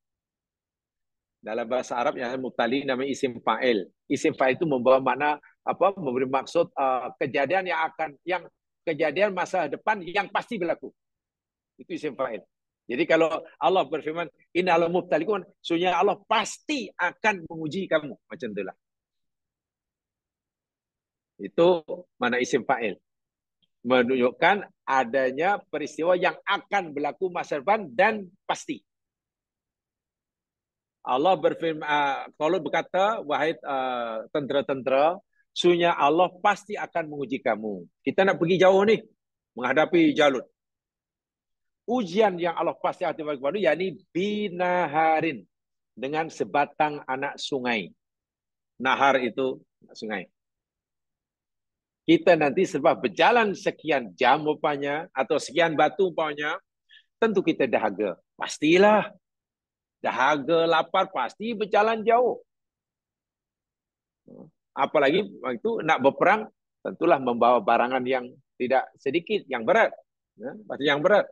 Dalam bahasa Arab yang mubtali namanya isim fa'il. Isim fa'il itu membawa makna apa? Memberi maksud kejadian yang kejadian masa depan yang pasti berlaku. Itu isim fa'il. Jadi kalau Allah berfirman innal mubtalikum, sunya Allah pasti akan menguji kamu, macam itulah. Itu mana isim fa'il. Menunjukkan adanya peristiwa yang akan berlaku masa depan dan pasti. Allah berfirman, kalau berkata, wahai tentera-tentera, sunya Allah pasti akan menguji kamu. Kita nak pergi jauh ni, menghadapi Jalut. Ujian yang Allah pasti akan bagi kamu, yakni binaharin, dengan sebatang anak sungai. Nahar itu sungai. Kita nanti sebab berjalan sekian jam rupanya, atau sekian batu rupanya, tentu kita dahaga. Pastilah. Dahaga, lapar, pasti berjalan jauh. Apalagi itu nak berperang, tentulah membawa barangan yang tidak sedikit, yang berat. Pasti yang berat.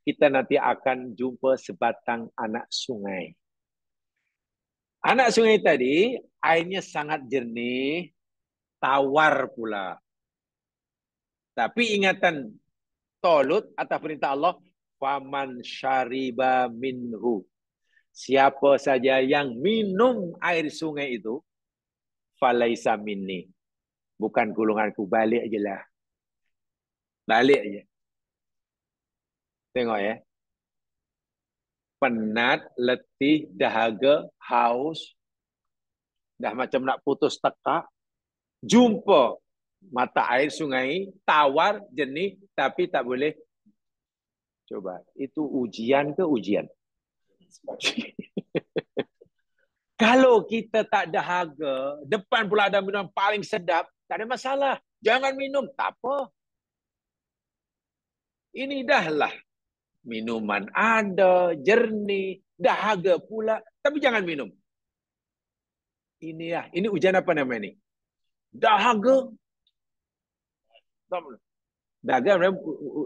Kita nanti akan jumpa sebatang anak sungai. Anak sungai tadi airnya sangat jernih, tawar pula. Tapi ingatan Tolut atas perintah Allah, faman syariba minhu. Siapa saja yang minum air sungai itu, falaisa minni. Bukan golonganku, balik aja lah. Balik aja. Tengok ya. Penat, letih, dahaga, haus, dah macam nak putus tekak, jumpa mata air sungai, tawar, jernih, tapi tak boleh. Coba, itu ujian ke ujian? Kalau kita tak dahaga, depan pula ada minuman paling sedap, tak ada masalah. Jangan minum, tak apa. Ini dahlah minuman ada, jernih, dahaga pula, tapi jangan minum. Ini ujian apa namanya ini? Dahaga. Dahaga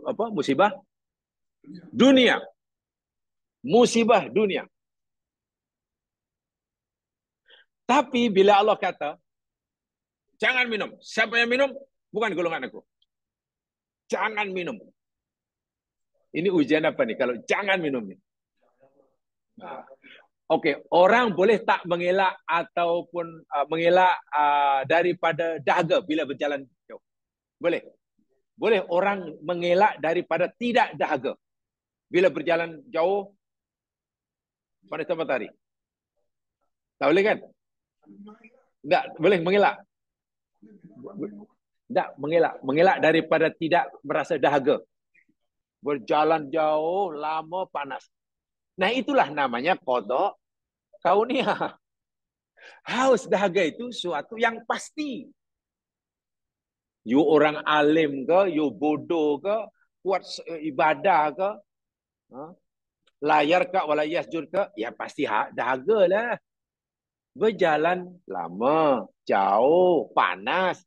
apa? Musibah dunia. Musibah dunia. Tapi bila Allah kata, jangan minum. Siapa yang minum, bukan golongan aku. Jangan minum. Ini ujian apa nih? Kalau jangan minum nih. Nah, Okey, orang boleh tak mengelak ataupun mengelak daripada dahaga bila berjalan jauh? Boleh. Boleh orang mengelak daripada tidak dahaga bila berjalan jauh pada tempat matahari? Tak boleh kan? Tak boleh mengelak. Tak mengelak. Mengelak daripada tidak merasa dahaga. Berjalan jauh, lama, panas. Nah, itulah namanya qada kauniyah. Haus dahaga itu suatu yang pasti. You orang alim ke, you bodoh ke, kuat ibadah ke, layar ke, wala yasjud ke, ya pasti dahaga lah. Berjalan lama, jauh, panas,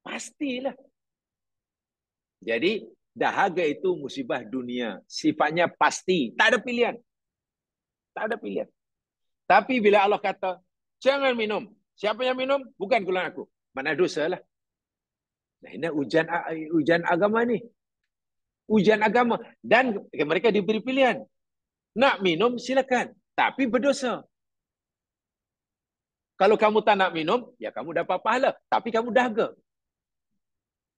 pastilah. Jadi, dahaga itu musibah dunia. Sifatnya pasti. Tak ada pilihan. Tak ada pilihan. Tapi bila Allah kata, jangan minum. Siapa yang minum? Bukan golongan aku. Mana dosa lah. Nah, ini ujian agama ni. Ujian agama. Dan mereka diberi pilihan. Nak minum, silakan. Tapi berdosa. Kalau kamu tak nak minum, ya kamu dapat pahala. Tapi kamu dahaga.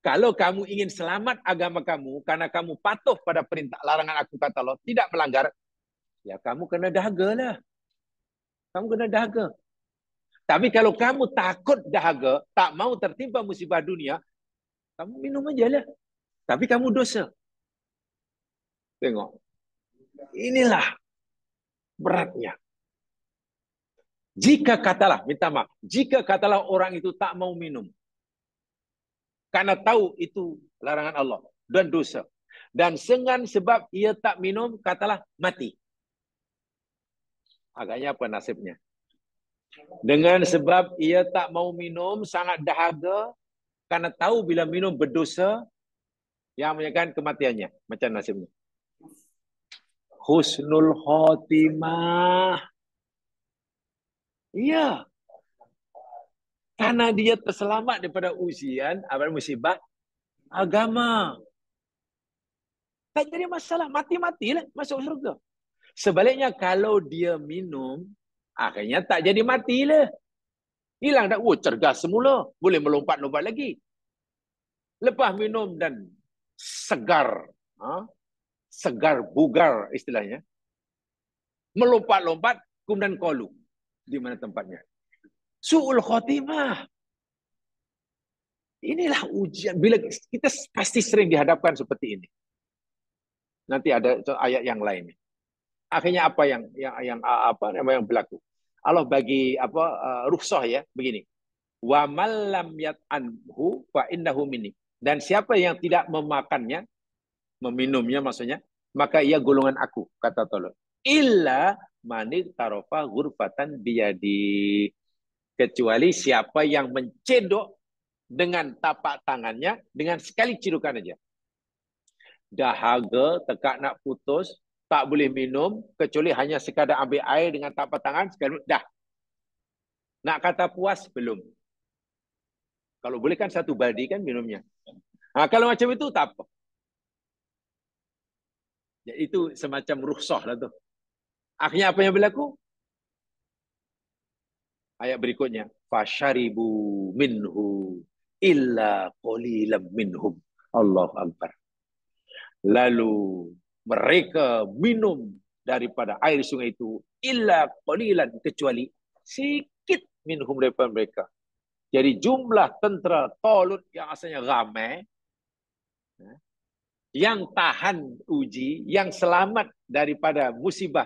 Kalau kamu ingin selamat agama kamu, karena kamu patuh pada perintah larangan aku kata Allah, tidak melanggar, ya kamu kena dahaga lah. Kamu kena dahaga. Tapi kalau kamu takut dahaga, tak mau tertimpa musibah dunia, kamu minum aja lah. Tapi kamu dosa. Tengok. Inilah beratnya. Jika katalah, minta maaf, jika katalah orang itu tak mau minum, karena tahu itu larangan Allah dan dosa, dan dengan sebab ia tak minum, katalah mati. Agaknya apa nasibnya? Dengan sebab ia tak mau minum, sangat dahaga, karena tahu bila minum berdosa, yang menyebabkan kematiannya. Macam nasibnya. Husnul khotimah. Iya. Karena dia terselamat daripada ujian, musibah agama. Tak jadi masalah. Mati-matilah masuk surga. Sebaliknya kalau dia minum, akhirnya tak jadi matilah. Hilang dah. Oh, cergas semula. Boleh melompat-lompat lagi. Lepas minum dan segar. Segar, bugar istilahnya. Melompat-lompat, kemudian qalu. Di mana tempatnya? Su'ul khotimah. Inilah ujian. Bila kita pasti sering dihadapkan seperti ini. Nanti ada ayat yang lain. Akhirnya apa yang berlaku? Allah bagi rukhsah ya begini. Wa man lam yat'anhu fa innahu minni. Dan siapa yang tidak memakannya, meminumnya maksudnya, maka ia golongan aku, kata Allah. Illa manit tarofa ghurfatan biyadi. Kecuali siapa yang mencedok dengan tapak tangannya dengan sekali cirukan aja. Dahaga, tekak nak putus, tak boleh minum, kecuali hanya sekadar ambil air dengan tapak tangan, sekali dah. Nak kata puas, belum. Kalau boleh kan satu baldi kan minumnya. Nah, kalau macam itu tak apa. Ya, itu semacam rukhsah lah tu. Akhirnya apa yang berlaku? Ayat berikutnya. Fasharibu minhu illa qalilam minhum. Allahu Akbar. Lalu mereka minum daripada air sungai itu illa qalilan, kecuali sikit minhum daripada mereka. Jadi jumlah tentera Talut yang asalnya ramai, yang tahan uji, yang selamat daripada musibah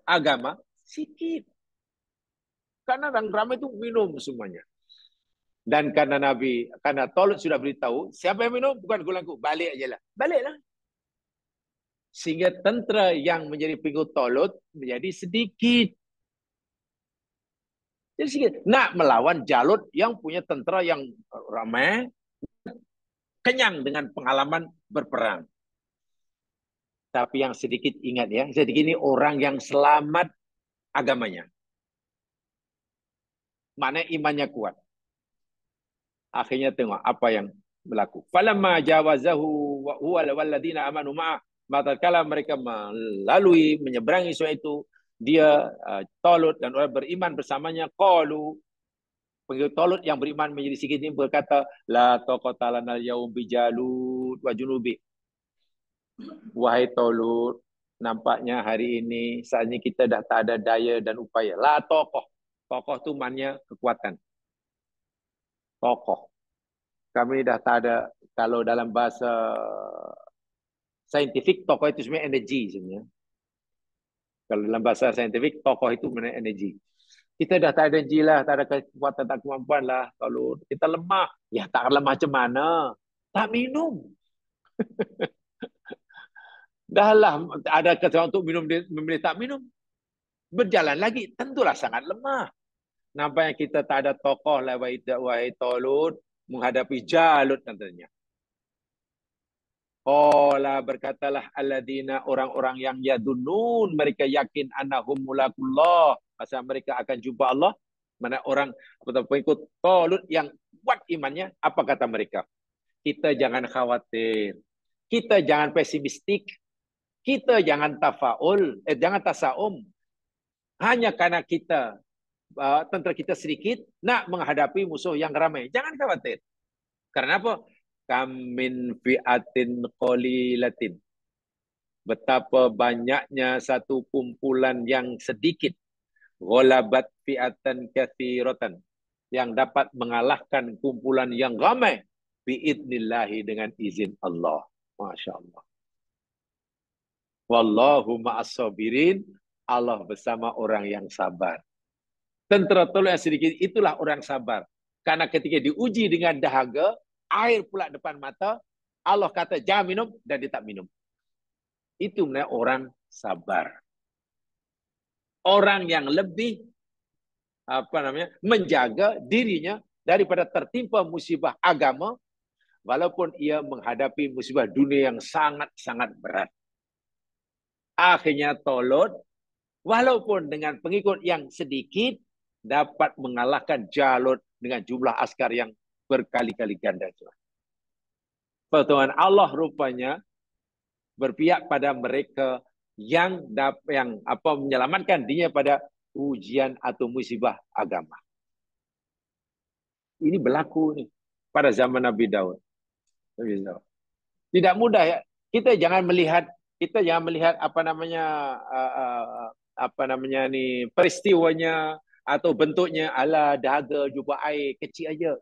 agama, sikit. Karena orang ramai itu minum semuanya. Dan karena Talut sudah beritahu, siapa yang minum bukan gulangku, balik aja lah. Baliklah. Sehingga tentera yang menjadi pengikut Talut menjadi sedikit. Jadi sedikit. Nak melawan Jalut yang punya tentera yang ramai, kenyang dengan pengalaman berperang. Tapi yang sedikit ingat ya, sedikit ini orang yang selamat agamanya. Mana imannya kuat. Akhirnya tengok apa yang berlaku. Falamma jawazahu wa huwa walladina amanu ma'a, tatkala mereka melalui menyeberangi sungai itu, dia Talut dan orang beriman bersamanya, qalu, pengikut Talut yang beriman menjadi sedikit ini berkata, la taqata lana al-yaum bi Jalut wa junubi. Wahai Talut, nampaknya hari ini saatnya kita dah tak ada daya dan upaya. La tokoh. Tokoh tu maknanya kekuatan. Tokoh. Kami dah tak ada, kalau dalam bahasa saintifik, tokoh itu sebenarnya energi sebenarnya. Kalau dalam bahasa saintifik, tokoh itu sebenarnya energi. Kita dah tak ada energi lah, tak ada kekuatan, tak kemampuan lah. Kalau kita lemah, ya tak lemah macam mana? Tak minum. Dah lah ada kesempatan untuk minum, memilih tak minum. Berjalan lagi, tentulah sangat lemah. Nampaknya kita tak ada tokoh lah, wahai Talut, menghadapi Jalut nantinya. Qala, berkatalah alladina, orang-orang yang yadunun, mereka yakin annahum mulakullah, masa mereka akan jumpa Allah. Mana orang atau pengikut Talut yang kuat imannya, apa kata mereka? Kita jangan khawatir, kita jangan pesimistik, kita jangan tafaul, jangan tasaum. Hanya karena kita tentera kita sedikit nak menghadapi musuh yang ramai. Jangan khawatir. Karena apa? Kamin fi'atin qalilatin. Betapa banyaknya satu kumpulan yang sedikit. Ghalabat fi'atan katsiratan. Yang dapat mengalahkan kumpulan yang ramai. Bi'idnillahi, dengan izin Allah. Masya Allah. Wallahu ma'as sabirin. Allah bersama orang yang sabar. Tentera Talut yang sedikit itulah orang sabar. Karena ketika diuji dengan dahaga, air pula depan mata, Allah kata jangan minum, dan dia tak minum. Itu namanya orang sabar. Orang yang lebih menjaga dirinya daripada tertimpa musibah agama, walaupun ia menghadapi musibah dunia yang sangat-sangat berat. Akhirnya Talut, walaupun dengan pengikut yang sedikit, dapat mengalahkan Jalut dengan jumlah askar yang berkali-kali ganda. Pertolongan Allah rupanya berpihak pada mereka yang menyelamatkan dirinya pada ujian atau musibah agama. Ini berlaku nih pada zaman Nabi Daud. Tidak mudah ya. Kita jangan melihat peristiwanya atau bentuknya ala dahaga jumpa air kecil aja.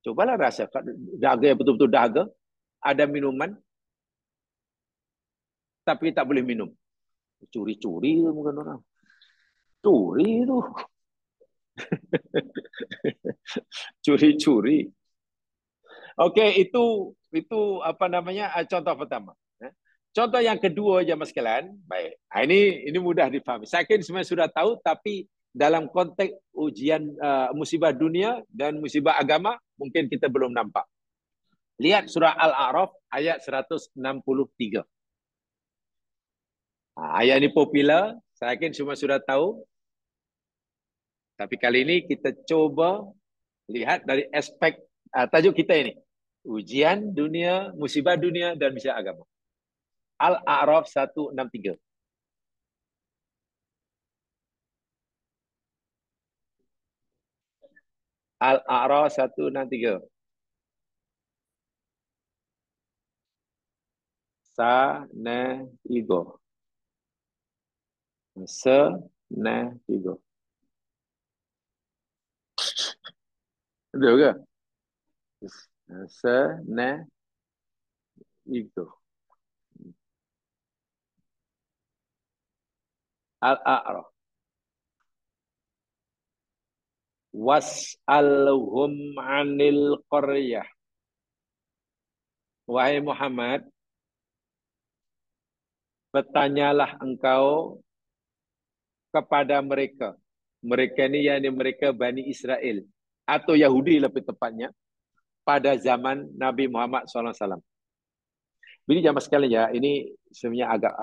Cobalah rasa dahaga yang betul-betul dahaga, ada minuman tapi tak boleh minum. Curi-curi tu bukan orang. Curi tu. Curi-curi. Okey, itu contoh pertama. Contoh yang kedua jemaah sekalian, baik. Ini mudah difahami. Saya yakin semua sudah tahu, tapi dalam konteks ujian musibah dunia dan musibah agama mungkin kita belum nampak. Lihat surah Al-A'raf ayat 163. Ayat ini popular, saya yakin semua sudah tahu. Tapi kali ini kita coba lihat dari aspek tajuk kita ini. Ujian dunia, musibah dunia, dan misi agama. Al-A'raf 163. Al-A'raf 163. Sa-ne-tigo. Se-ne-tigo. Betul ke? Se-ne-tigo. Al-A'raf. Was'alhum 'anil qaryah. Wahai Muhammad, bertanyalah engkau kepada mereka. Mereka ini yakni mereka Bani Israel atau Yahudi lebih tepatnya pada zaman Nabi Muhammad SAW. Jadi jamaah sekalian ya, ini sebenarnya agak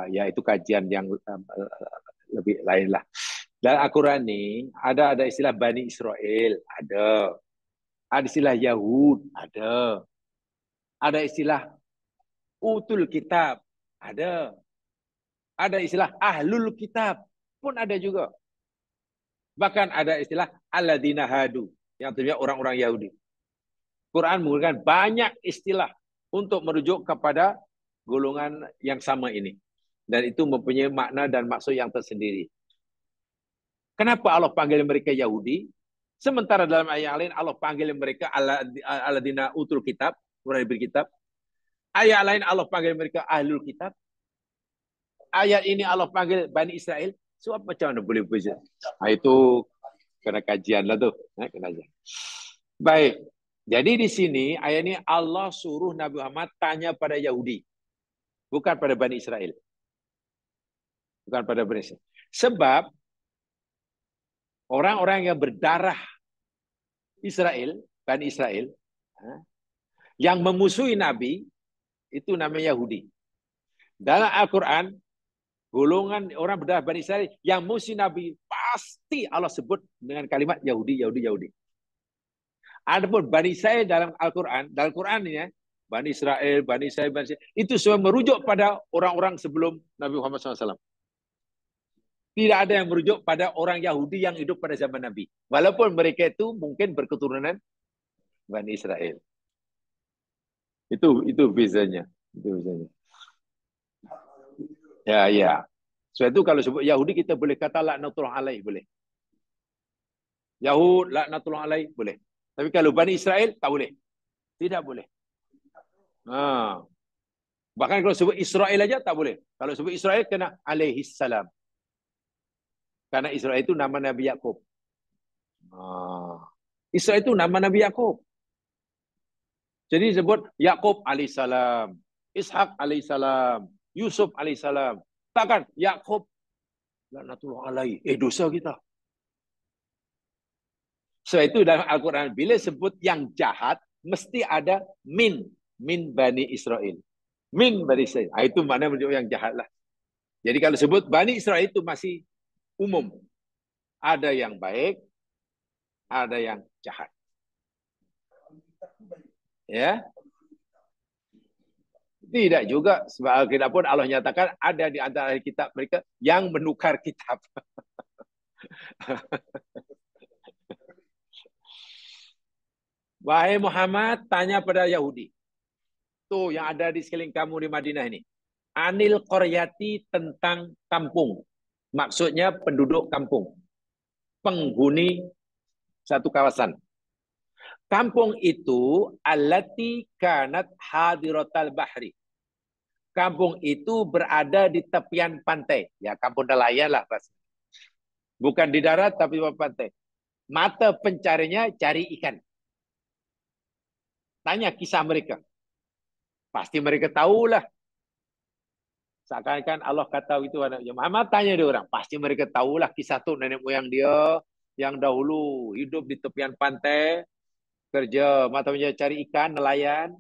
ya itu kajian yang lebih lain lah. Dalam Al-Quran ini ada istilah Bani Israel, ada istilah Yahud, ada istilah Utul Kitab, ada istilah Ahlul Kitab pun ada juga. Bahkan ada istilah Alladzina Hadu, yang artinya orang-orang Yahudi. Quran menggunakan banyak istilah untuk merujuk kepada golongan yang sama ini. Dan itu mempunyai makna dan maksud yang tersendiri. Kenapa Allah panggil mereka Yahudi? Sementara dalam ayat yang lain Allah panggil mereka Alladzina Utul Kitab, orang diberi kitab. Ayat lain Allah panggil mereka Ahlul Kitab. Ayat ini Allah panggil Bani Israel. So macam mana boleh berbeza? Itu kena kajian lah tu. Kena kajian. Baik. Jadi di sini ayat ini Allah suruh Nabi Muhammad tanya pada Yahudi. Bukan pada Bani Israel. Bukan pada Bani Israel. Sebab orang-orang yang berdarah Israel, Bani Israel, yang memusuhi Nabi, itu namanya Yahudi. Dalam Al-Quran, golongan orang berdarah Bani Israel yang musuh Nabi, pasti Allah sebut dengan kalimat Yahudi, Yahudi, Yahudi. Adapun Bani Israel dalam Al-Quran, dalam Quran ini, Bani Israel, Bani Israel, Bani Israel, itu semua merujuk pada orang-orang sebelum Nabi Muhammad SAW. Tidak ada yang merujuk pada orang Yahudi yang hidup pada zaman Nabi. Walaupun mereka itu mungkin berketurunan Bani Israel. Itu bezanya. Itu bezanya. Ya. Sebab itu kalau sebut Yahudi kita boleh kata laknatullah alaih, boleh. Yahud laknatullah alaih, boleh. Tapi kalau Bani Israel tak boleh. Tidak boleh. Bahkan kalau sebut Israel aja tak boleh. Kalau sebut Israel kena alaihis salam. Karena Israel itu nama Nabi Yakub. Israel itu nama Nabi Yakub. Jadi sebut Yakub alaihissalam, Ishak alaihissalam, Yusuf alaihissalam. Takkan Yakub laknatullah alaih. Dosa kita. Sebab itu dalam Al-Quran bila sebut yang jahat mesti ada min Bani Israel. Min Bani Israel. Itu makna menunjuk yang jahat lah. Jadi kalau sebut Bani Israel itu masih umum. Ada yang baik, ada yang jahat. Ya. Tidak juga. Sebab Alkitab pun Allah nyatakan ada di antara kitab mereka yang menukar kitab. Wahai Muhammad, tanya pada Yahudi. Tuh yang ada di sekeliling kamu di Madinah ini. Anil qaryati tentang kampung. Maksudnya penduduk kampung. Penghuni satu kawasan. Kampung itu allati kanat hadiratal bahri. Kampung itu berada di tepian pantai. Ya, kampung nelayan lah. Bukan di darat, tapi di pantai. Mata pencarinya cari ikan. Tanya kisah mereka. Pasti mereka tahulah. Seakan-akan Allah kata itu Muhammad tanya dia orang. Pasti mereka tahulah kisah tu nenek moyang dia yang dahulu hidup di tepian pantai, kerja mata pencarian cari ikan, nelayan.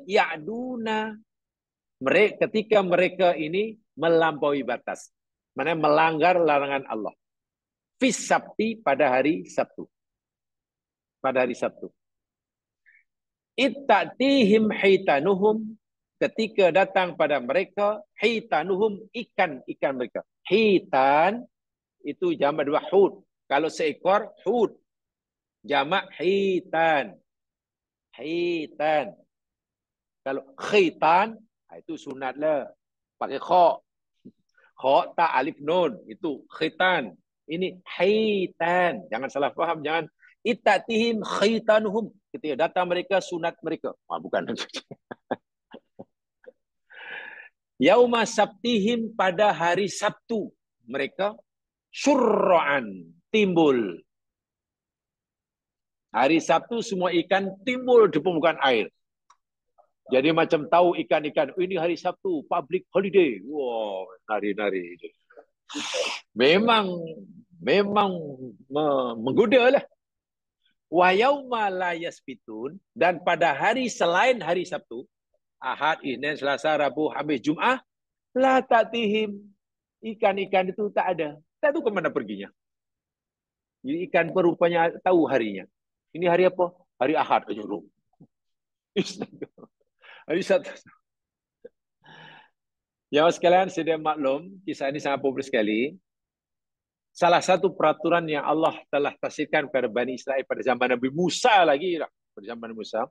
Ya'duna. Ketika mereka ini melampaui batas. Maksudnya melanggar larangan Allah. Fis Sabti pada hari Sabtu. Pada hari Sabtu. Ittatihim hitanuhum, ketika datang pada mereka hitanuhum, ikan-ikan mereka. Hitan itu jamak dua hud. Kalau seekor hud, jamak hitan. Hitan. Kalau khitan, itu sunatlah. Pakai kha. Kha tak alif nun. Itu khitan. Ini hitan. Jangan salah faham. Jangan. Itatihim khitanuhum. Ketika datang mereka, sunat mereka. Bukan. Yauma sabtihim, pada hari Sabtu. Mereka syurra'an. Timbul. Hari Sabtu semua ikan timbul di permukaan air. Jadi macam tahu ikan-ikan, ini hari Sabtu, public holiday. Wow, nari-nari. Memang menggoda lah. Wa yauma la yasbitun, dan pada hari selain hari Sabtu, Ahad, Isnin, Selasa, Rabu, Khamis, Jumat, la tatihim. Ikan-ikan itu tak ada. Tak tahu ke mana perginya. Jadi ikan perupanya tahu harinya. Ini hari apa? Hari Ahad. Hari Sabtu. Yang sekalian, sedia maklum, kisah ini sangat populer sekali. Salah satu peraturan yang Allah telah tasirkan kepada Bani Israel pada zaman Nabi Musa lagi, pada zaman Musa,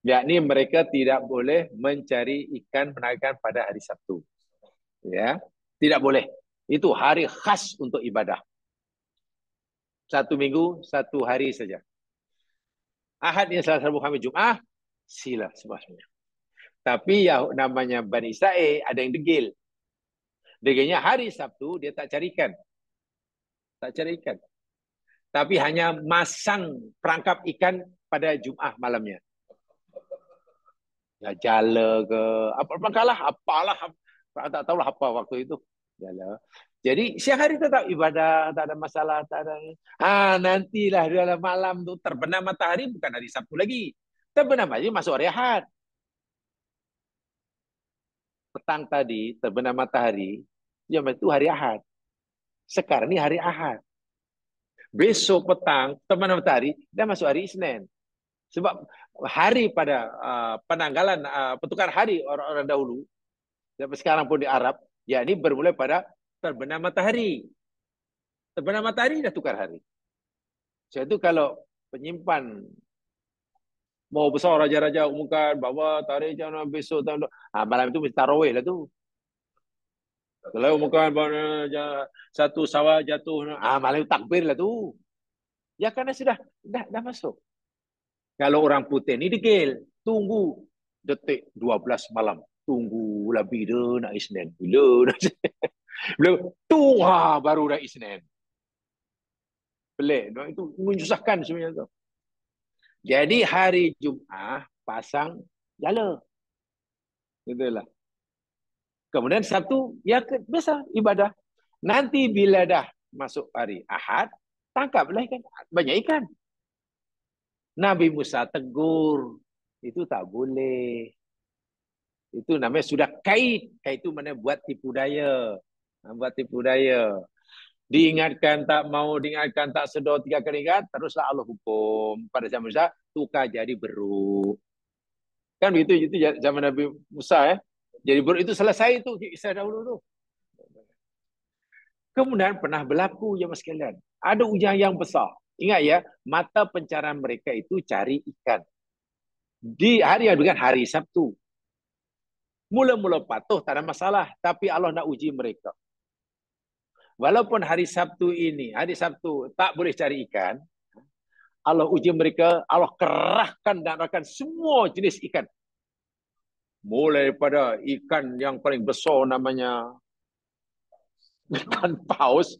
yakni mereka tidak boleh mencari ikan menangkap pada hari Sabtu. Ya, tidak boleh. Itu hari khas untuk ibadah. 1 minggu, 1 hari saja. Ahad yang Selasa, Rabu, Khamis, Jumat, sila semuanya. Tapi yang namanya Bani Israel ada yang degil. Degilnya hari Sabtu dia tak carikan. Tak cari ikan. Tapi hanya masang perangkap ikan pada Jumat malamnya. Ya, jala ke, apalah, tak tahulah apa waktu itu. Jala. Jadi siang hari tetap ibadah, tak ada masalah, tak ada. Nantilah dalam malam tu terbenam matahari, bukan hari Sabtu lagi. Terbenam aja masuk hari Ahad. Petang tadi terbenam matahari, jam itu hari Ahad. Sekarang ini hari Ahad. Besok petang terbenam matahari, dah masuk hari Isnin. Sebab hari pada penanggalan pertukar hari orang-orang dahulu, sampai sekarang pun di Arab, ya ini bermula pada terbenam matahari. Terbenam matahari dah tukar hari. Sebab itu kalau penyimpan mau besar raja-raja umumkan bawa tarikh jangan besok malam itu mesti tarawih lah tu. Kalau umumkan satu sawah jatuh, malam itu takbir lah tu. Ya karena sudah dah masuk. Kalau orang putih ni degil, tunggu detik 12 malam. Tunggu lah bila nak Isnin. Bila nak Isnin. Bila baru nak Isnin. Pelik. Itu menyusahkan sebenarnya tu. Jadi hari Jumaat pasang jala. Itulah. Kemudian Sabtu, ya biasa ibadah. Nanti bila dah masuk hari Ahad, tangkaplah ikan. Banyak ikan. Nabi Musa tegur. Itu tak boleh. Itu namanya sudah kait. Kait itu mana buat tipu daya. Buat tipu daya. Diingatkan tak mau, diingatkan tak sedar 3 kali ingat, teruslah Allah hukum. Pada zaman Musa, tukar jadi beruk. Kan begitu, itu zaman Nabi Musa. Jadi beruk itu selesai itu kisah dahulu tu. Kemudian pernah berlaku ya mas sekalian. Ada hujan yang besar. Ingat ya, mata pencarian mereka itu cari ikan. Di hari yang bukan hari Sabtu. Mula-mula patuh tak ada masalah. Tapi Allah nak uji mereka. Walaupun hari Sabtu tak boleh cari ikan. Allah uji mereka. Allah kerahkan dan akan semua jenis ikan. Mulai pada ikan yang paling besar namanya ikan paus.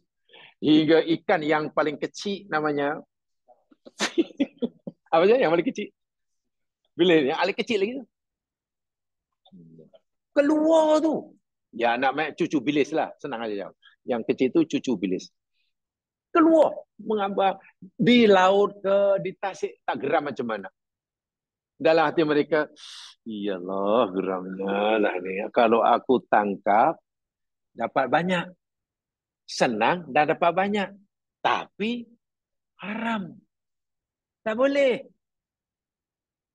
Hingga ikan yang paling kecil namanya apa saja yang paling kecil? Bila yang paling kecil lagi tu. Keluar tu. Ya nak main cucu bilis lah. Senang aja. Yang kecil tu cucu bilis. Keluar. Mengambang. Di laut ke, di tasik. Tak geram macam mana. Dalam hati mereka. Iyalah geramnya lah ni. Kalau aku tangkap. Dapat banyak. senang dan dapat banyak. Tapi haram. Tak boleh.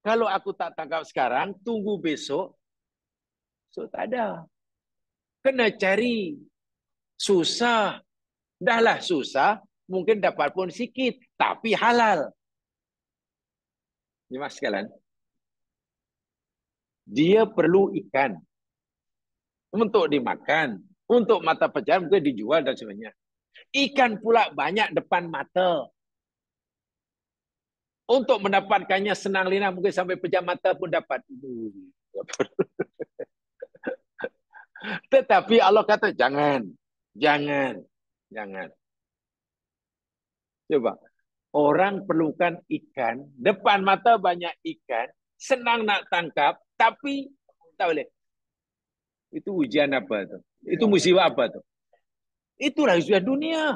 Kalau aku tak tangkap sekarang, tunggu besok. So tak ada. Kena cari. Susah. Dahlah susah. Mungkin dapat pun sikit. Tapi halal. Ini mas sekalian. Dia perlu ikan. Untuk dimakan. Untuk mata pencaharian mungkin dijual dan sebagainya. Ikan pula banyak depan mata. Untuk mendapatkannya senang lina mungkin sampai pejam mata pun dapat. Tetapi Allah kata jangan. Jangan. Jangan. Coba. Orang perlukan ikan. Depan mata banyak ikan. Senang nak tangkap. Tapi tak boleh. Itu ujian apa tu? Itu musibah apa tu? Itulah ujian dunia.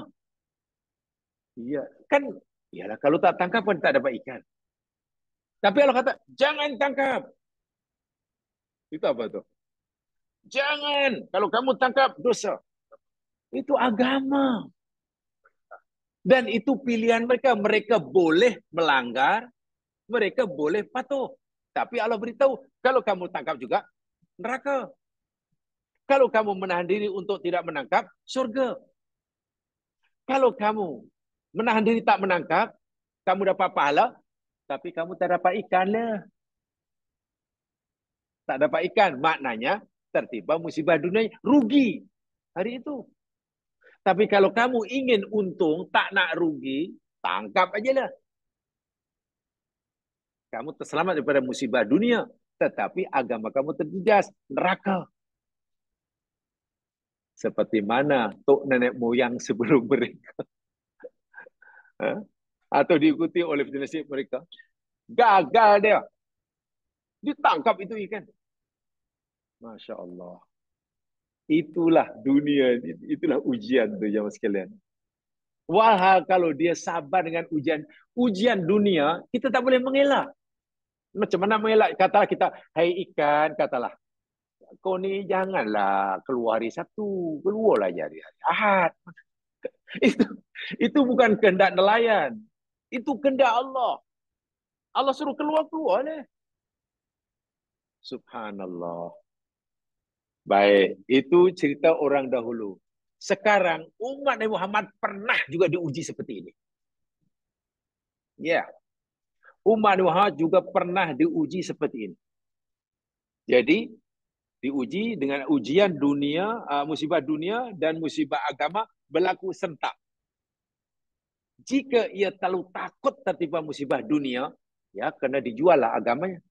Iya. Kan, iyalah kalau tak tangkap pun tak dapat ikan. Tapi Allah kata, jangan tangkap. Itu apa tu? Jangan. Kalau kamu tangkap, dosa. Itu agama. Dan itu pilihan mereka. Mereka boleh melanggar. Mereka boleh patuh. Tapi Allah beritahu, kalau kamu tangkap juga, neraka. Kalau kamu menahan diri untuk tidak menangkap, surga. Kalau kamu menahan diri tak menangkap, kamu dapat pahala, tapi kamu tak dapat ikan lah. Tak dapat ikan. Maknanya, tertimpa musibah dunia, rugi hari itu. Tapi kalau kamu ingin untung, tak nak rugi, tangkap aja lah. Kamu terselamat daripada musibah dunia. Tetapi agama kamu terjejas. Neraka. Seperti mana tok nenek moyang sebelum mereka. Atau diikuti oleh generasi mereka. Gagal dia. Ditangkap itu ikan. Masya Allah. Itulah dunia. Itulah ujian tu jemaah sekalian. Walhal kalau dia sabar dengan ujian dunia, kita tak boleh mengelak. Macam mana mengelak? Katalah kita, hai ikan, katalah. Kau ni janganlah keluar hari Sabtu. Keluarlah hari Ahad. Itu, itu bukan kehendak nelayan. Itu kehendak Allah. Allah suruh keluar-keluar lah. Subhanallah. Baik, itu cerita orang dahulu. Sekarang umat Nabi Muhammad pernah juga diuji seperti ini. Ya. Umat Nabi Muhammad juga pernah diuji seperti ini. Jadi, diuji dengan ujian dunia, musibah dunia dan musibah agama berlaku sentak. Jika ia terlalu takut tertimpa musibah dunia, ya kena dijual lah agamanya.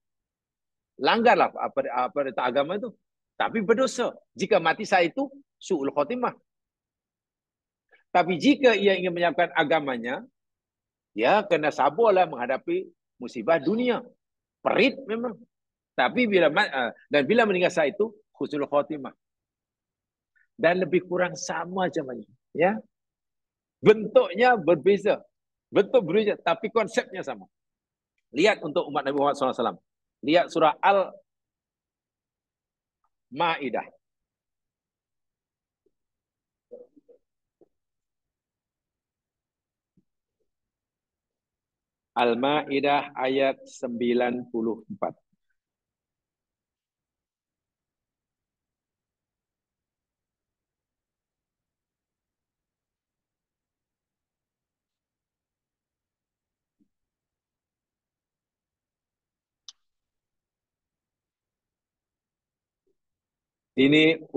Langgarlah apa agama itu. Tapi berdosa. Jika mati saat itu, su'ul khotimah. Tapi jika ia ingin menyiapkan agamanya, ya kena sabarlah menghadapi musibah dunia. Perit memang. Tapi bila meninggal saat itu, husnul khotimah. Dan lebih kurang sama macamnya. Ya. Bentuknya berbeza. Bentuk berbeza, tapi konsepnya sama. Lihat untuk umat Nabi Muhammad SAW. Lihat surah Al-Ma'idah. Al-Ma'idah ayat 94. Ini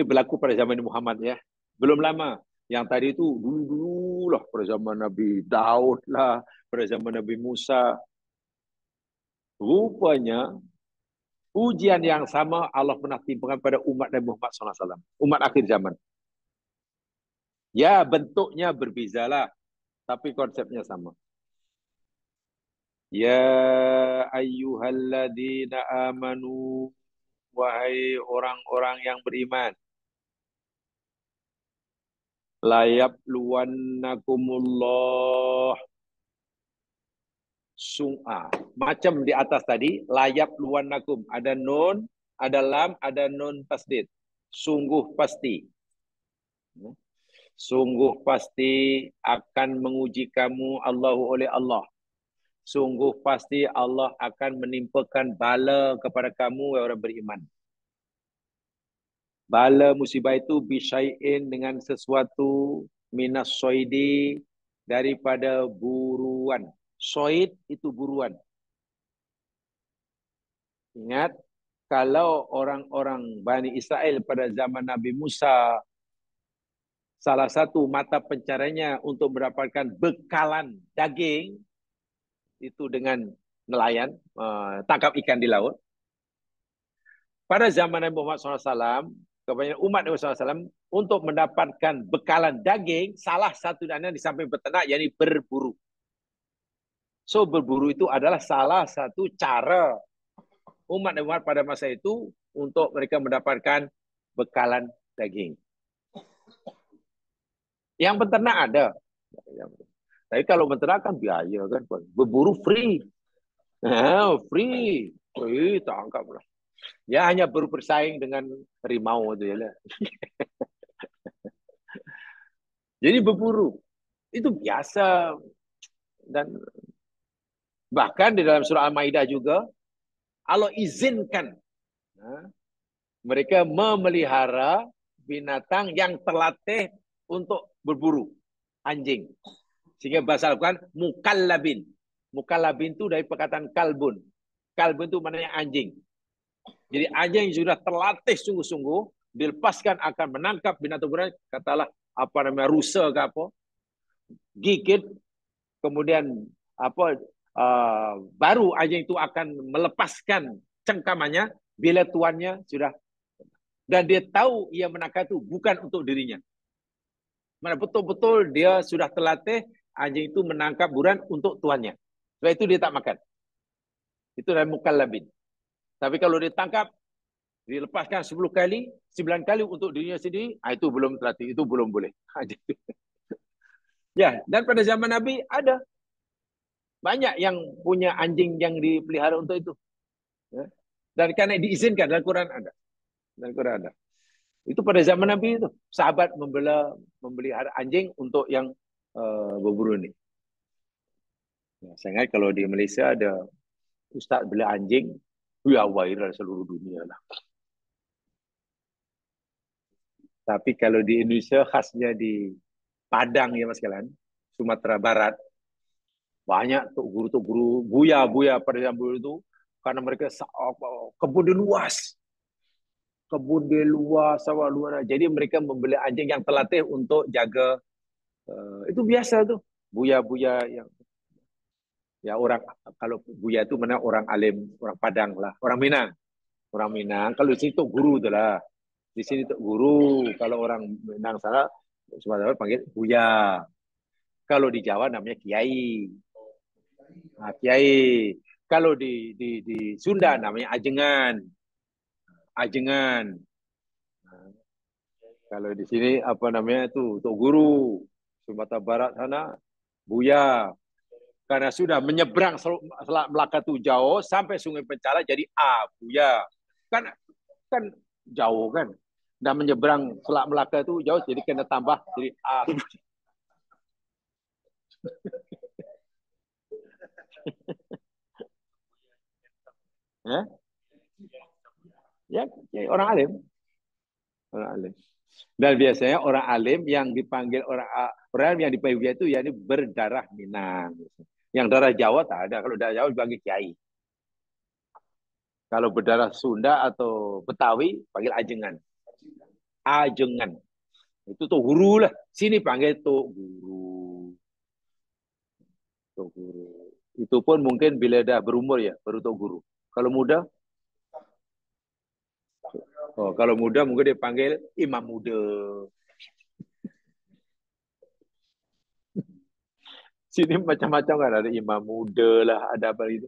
berlaku pada zaman Muhammad ya. Belum lama. Yang tadi itu dulu-dulu lah pada zaman Nabi Daud lah, pada zaman Nabi Musa. Rupanya ujian yang sama Allah pernah timpakan pada umat Nabi Muhammad SAW. Umat akhir zaman. Ya bentuknya berbezalah, tapi konsepnya sama. Ya ayyuhalladzina amanu, wahai orang-orang yang beriman. Layab luwannakumullah sung'a. Macam di atas tadi, layab luwannakum. Ada nun, ada lam, ada nun tasdid. Sungguh pasti. Sungguh pasti akan menguji kamu Allahu oleh Allah. Sungguh pasti Allah akan menimpakan bala kepada kamu orang beriman. Bala musibah itu bisyai'in dengan sesuatu minas soidi daripada buruan. Soid itu buruan. Ingat, kalau orang-orang Bani Israel pada zaman Nabi Musa, salah satu mata pencariannya untuk mendapatkan bekalan daging, itu dengan nelayan, tangkap ikan di laut. Pada zaman Nabi Muhammad SAW, kebanyakan umat Nabi Muhammad SAW, untuk mendapatkan bekalan daging, salah satu dana di samping beternak, yakni berburu. So, berburu itu adalah salah satu cara umat Nabi Muhammad pada masa itu untuk mereka mendapatkan bekalan daging. Yang beternak ada. Tapi kalau beternak kan biaya kan. Berburu free. Free. Free, tangkap lah. Ya hanya baru bersaing dengan harimau itu ya lah. Jadi berburu itu biasa, dan bahkan di dalam surah Al-Maidah juga Allah izinkan mereka memelihara binatang yang terlatih untuk berburu, anjing. Sehingga bahasa Al-Quran mukallabin. Mukallabin itu dari perkataan kalbun. Kalbun itu maknanya anjing. Jadi anjing yang sudah terlatih sungguh-sungguh, dilepaskan akan menangkap binatang buruan, katalah apa namanya rusa ke apa, gigit, kemudian apa baru anjing itu akan melepaskan cengkamannya bila tuannya sudah, dan dia tahu ia menangkap itu bukan untuk dirinya. Mana betul-betul dia sudah terlatih anjing itu menangkap buruan untuk tuannya. Sebab itu dia tak makan. Itu dari mukallabin. Tapi kalau ditangkap, dilepaskan 10 kali, 9 kali untuk dirinya sendiri, itu belum terlatih, itu belum boleh. Ya, dan pada zaman Nabi ada banyak yang punya anjing yang dipelihara untuk itu. Ya. Dan karena diizinkan dalam Quran ada. Dalam Quran ada. Itu pada zaman Nabi itu. Sahabat memelihara anjing untuk yang berburu ini. Ya, saya ingat kalau di Malaysia ada ustaz beli anjing, ya viral seluruh dunia lah. Tapi kalau di Indonesia, khasnya di Padang ya mas kalian, Sumatera Barat, banyak tuk guru buya pada zaman dulu itu, karena mereka kebun di luas, sawah luar. Jadi mereka membeli anjing yang terlatih untuk jaga. Itu biasa tuh, buya yang ya orang, kalau buya itu mana orang alim, orang Padang lah, orang Minang. Orang Minang, kalau di sini tuh guru tu lah. Di sini tuh guru, kalau orang Minang sana, Sumatera panggil buya. Kalau di Jawa namanya kiai. Nah, kiai. Kalau di Sunda namanya ajengan. Ajengan. Nah, kalau di sini apa namanya itu tok guru. Sumatera Barat sana buya. Karena sudah menyeberang Selat Melaka itu jauh sampai Sungai Pencala jadi buya. Kan kan jauh kan. Dan menyeberang Selat Melaka itu jauh jadi kena tambah jadi ya? Ya, orang alim. Orang alim. Dan biasanya orang alim yang dipanggil orang yang dipanggil itu ya ini berdarah Minang. Yang darah Jawa tak ada. Kalau darah Jawa dipanggil kiai. Kalau berdarah Sunda atau Betawi panggil ajengan. Ajengan. Itu tuh guru lah. Sini panggil tuh guru. Tuh guru. Itu pun mungkin bila dah berumur ya baru tuh guru. Kalau muda, kalau muda mungkin dia panggil imam muda. Sini macam-macam kan, ada imam muda lah, ada apa itu.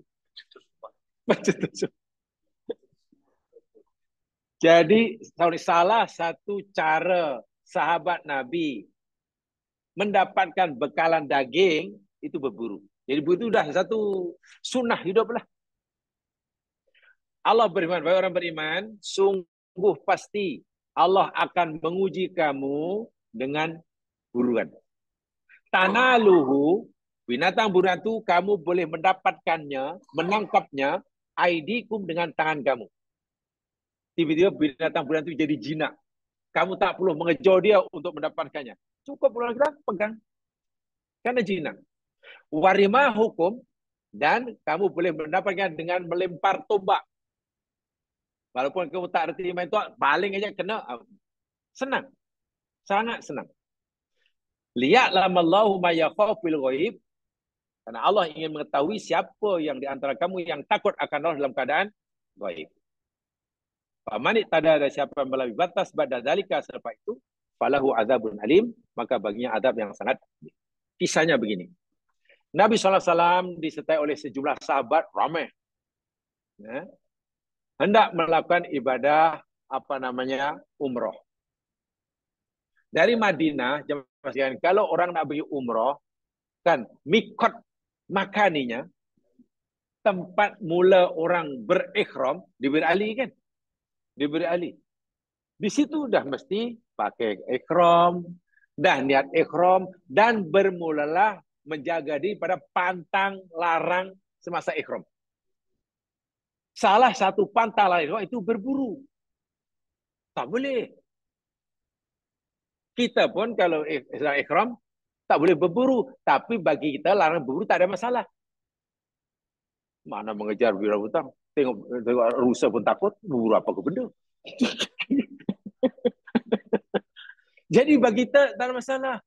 Macam tu. Jadi salah satu cara sahabat Nabi mendapatkan bekalan daging itu berburu. Jadi berburu itu dah satu sunnah hidup lah. Allah beriman, bagi orang beriman, sungguh pasti Allah akan menguji kamu dengan buruan. Tanaluhu, binatang buruan itu kamu boleh mendapatkannya, menangkapnya, aidikum dengan tangan kamu. Tiba-tiba binatang buruan itu jadi jinak. Kamu tak perlu mengejar dia untuk mendapatkannya. Cukup pulang kita pegang. Karena jinak. Warimah hukum, dan kamu boleh mendapatkan dengan melempar tombak. Walaupun kamu tak reti main tu, paling aja kena. Senang. Sangat senang. Liya'lamallahu ma yakhaful ghaib. Karena Allah ingin mengetahui siapa yang di antara kamu yang takut akan Allah dalam keadaan ghaib. Faman tada ada siapa yang melampaui batas pada dalika selepas itu, falahu azabun alim, maka baginya azab yang sangat. Kisahnya begini. Nabi SAW disertai oleh sejumlah sahabat ramai. Ya, hendak melakukan ibadah umroh. Dari Madinah, kalau orang nak pergi umroh, kan mikot makaninya, tempat mula orang berikhram di Bir Ali kan? Di Bir Ali. Di situ dah mesti pakai ikhram, dah niat ikhram, dan bermulalah menjaga diri pada pantang larang semasa ikhram. Salah satu pantang larang itu berburu. Tak boleh. Kita pun kalau ikhram tak boleh berburu, tapi bagi kita larang berburu tak ada masalah. Mana mengejar wirabutang, tengok rusa pun takut, berburu apa ke benda. Jadi bagi kita tak ada masalah.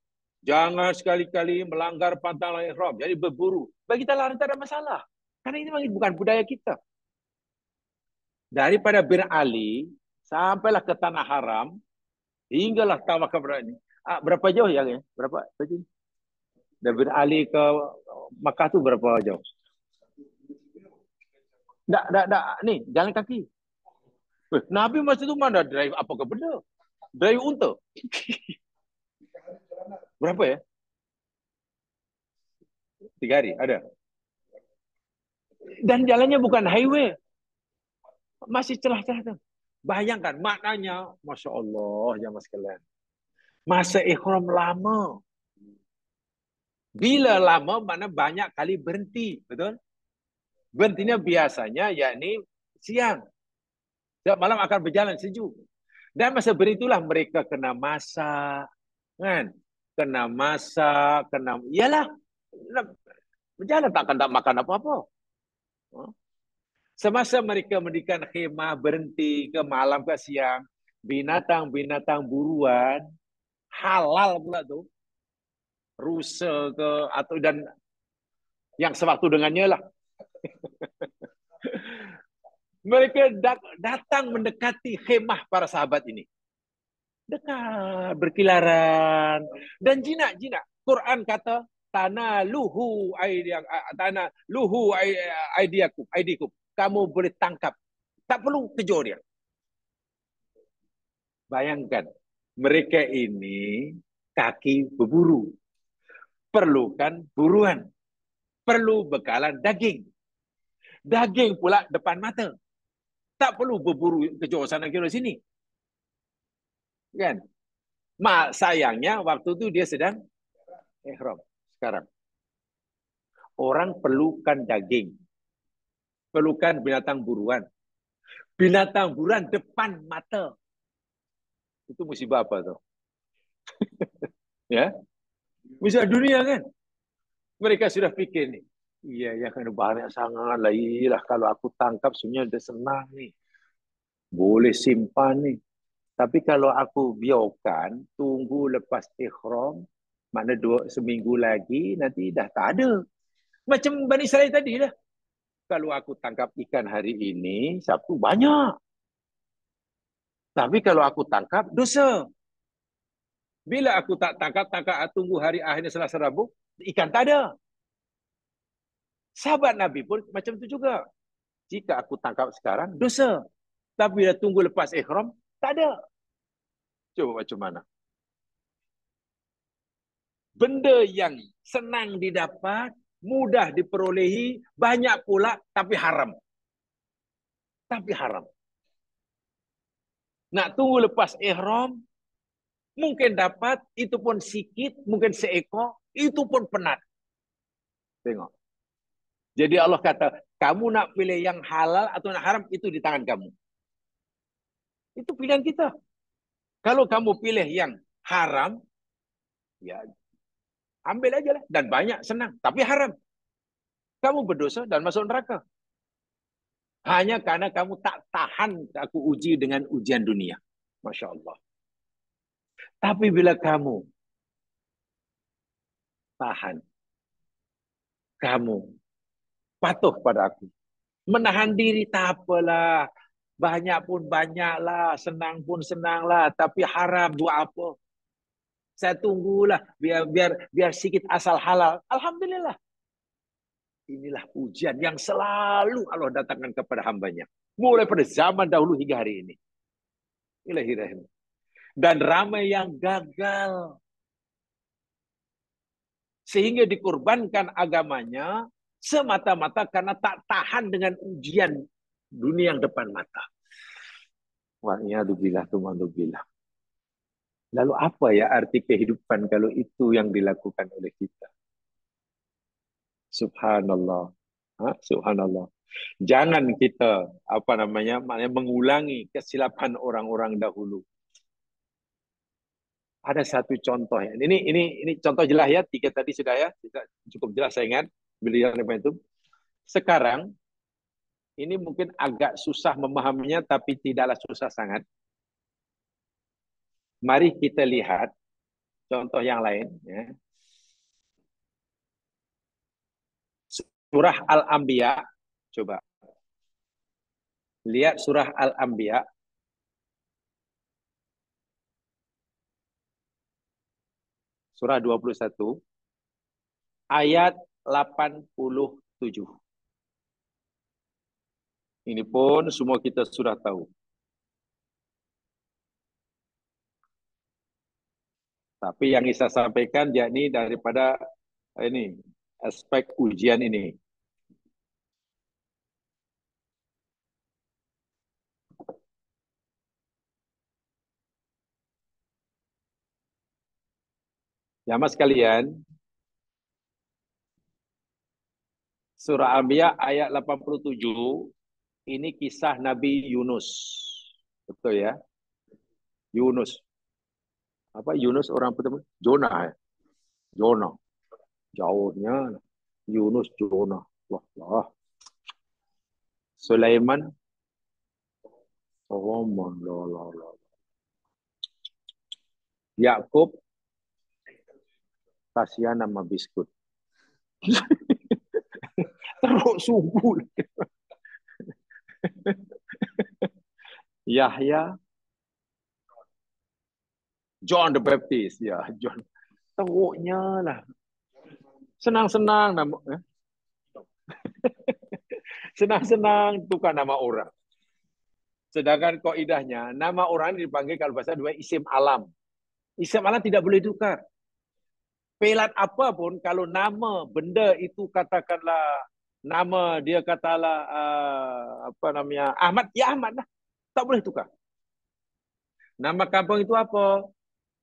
Jangan sekali-kali melanggar pantang larang ikhram, jadi berburu. Bagi kita larang tak ada masalah. Karena ini bukan budaya kita. Daripada Bir Ali sampailah ke Tanah Haram, hinggalah Tawaf ini. Berapa jauh ya? Berapa? Dari Bir Ali ke Makkah tu berapa jauh? Ni jalan kaki. Nabi masa tu mana drive apa ke benda? Drive unta. Berapa ya? 3 hari ada. Dan jalannya bukan highway. Masih celah-celah. Bayangkan maknanya, Masya Allah, jamaah sekalian. Masa ikhram lama. Bila lama, mana banyak kali berhenti. Betul? Berhentinya biasanya yakni siang. Setiap malam akan berjalan sejuk. Dan masa beritulah mereka kena masak. Kan? Kena masak, Yalah. Berjalan takkan tak makan apa-apa. Semasa mereka mendirikan khemah, berhenti ke malam ke siang, binatang-binatang buruan, halal pula tu, rusa ke, atau dan yang sewaktu dengannya lah. Mereka datang mendekati khemah para sahabat ini. Dekat, berkilaran. Dan jinak-jinak. Quran kata, tanaluhu aidiakum. Kamu boleh tangkap. Tak perlu kejar dia. Bayangkan, mereka ini kaki berburu. Perlukan buruan. Perlu bekalan daging. Daging pula depan mata. Tak perlu berburu kejar sana kira sini. Kan? Sayangnya waktu itu dia sedang ihram. Sekarang. Orang perlukan daging. Perlukan binatang buruan. Binatang buruan depan mata. Itu musibah apa tuh? Ya, musibah dunia kan? Mereka sudah fikir nih. Iya, ya kan banyak sangat lah. Iyalah kalau aku tangkap sebenarnya udah senang nih. Boleh simpan nih. Tapi kalau aku biarkan, tunggu lepas ikhram, makna seminggu lagi, nanti dah tak ada. Macam Bani Israel tadi lah. Kalau aku tangkap ikan hari ini, Sabtu banyak. Tapi kalau aku tangkap, dosa. Bila aku tak tangkap, tunggu hari akhirnya Selasa Rabu, ikan tak ada. Sahabat Nabi pun macam tu juga. Jika aku tangkap sekarang, dosa. Tapi bila tunggu lepas ikhram, tak ada. Coba macam mana? Benda yang senang didapat, mudah diperolehi, banyak pula, tapi haram. Tapi haram. Nak tunggu lepas ihram, Mungkin dapat, itu pun sikit, mungkin seekor, itu pun penat. Tengok. Jadi Allah kata, kamu nak pilih yang halal atau yang haram, itu di tangan kamu. Itu pilihan kita. Kalau kamu pilih yang haram, ya ambil aja lah. Dan banyak, senang. Tapi haram. Kamu berdosa dan masuk neraka. Hanya karena kamu tak tahan aku uji dengan ujian dunia. Masya Allah. Tapi bila kamu tahan, kamu patuh pada aku. Menahan diri tak apalah. Banyak pun banyaklah. Senang pun senanglah. Tapi haram buat apa? Saya tunggulah biar sedikit asal halal. Alhamdulillah. Inilah ujian yang selalu Allah datangkan kepada hambanya. Mulai pada zaman dahulu hingga hari ini. Ilahirahim. Dan ramai yang gagal. Sehingga dikorbankan agamanya semata-mata karena tak tahan dengan ujian dunia yang depan mata. Wa'iyadzubillah, tumadzubillah. Lalu apa ya arti kehidupan kalau itu yang dilakukan oleh kita? Subhanallah. Subhanallah. Jangan kita maknanya mengulangi kesilapan orang-orang dahulu. Ada satu contoh ya. Ini contoh jelas ya. 3 tadi sudah ya. Cukup jelas saya ingat. Beliau itu. Sekarang ini mungkin agak susah memahaminya tapi tidaklah susah sangat. Mari kita lihat contoh yang lain ya. Surah Al-Anbiya. Coba. Lihat surah Al-Anbiya. Surah 21. Ayat 87. Ini pun semua kita sudah tahu. Tapi yang saya sampaikan yakni daripada ini aspek ujian ini. Ya mas sekalian, surah Al-Anbiya ayat 87 ini kisah Nabi Yunus. Betul ya? Yunus. Apa Yunus orang pertama? Jonah ya? Jonah. Jauhnya Yunus Jonah. Wah. Sulaiman. Oh, Yakub. Kasihan nama biskut. Teruk subuh. Yahya. John the Baptist. Ya, John. Teruknya lah. Senang-senang nama. Senang-senang tukar nama orang. Sedangkan kaidahnya, nama orang dipanggil kalau bahasa dua isim alam. Isim alam tidak boleh tukar. Pelat apapun, kalau nama benda itu katakanlah, nama dia katalah, Ahmad, ya Ahmad lah. Tak boleh tukar. Nama kampung itu apa?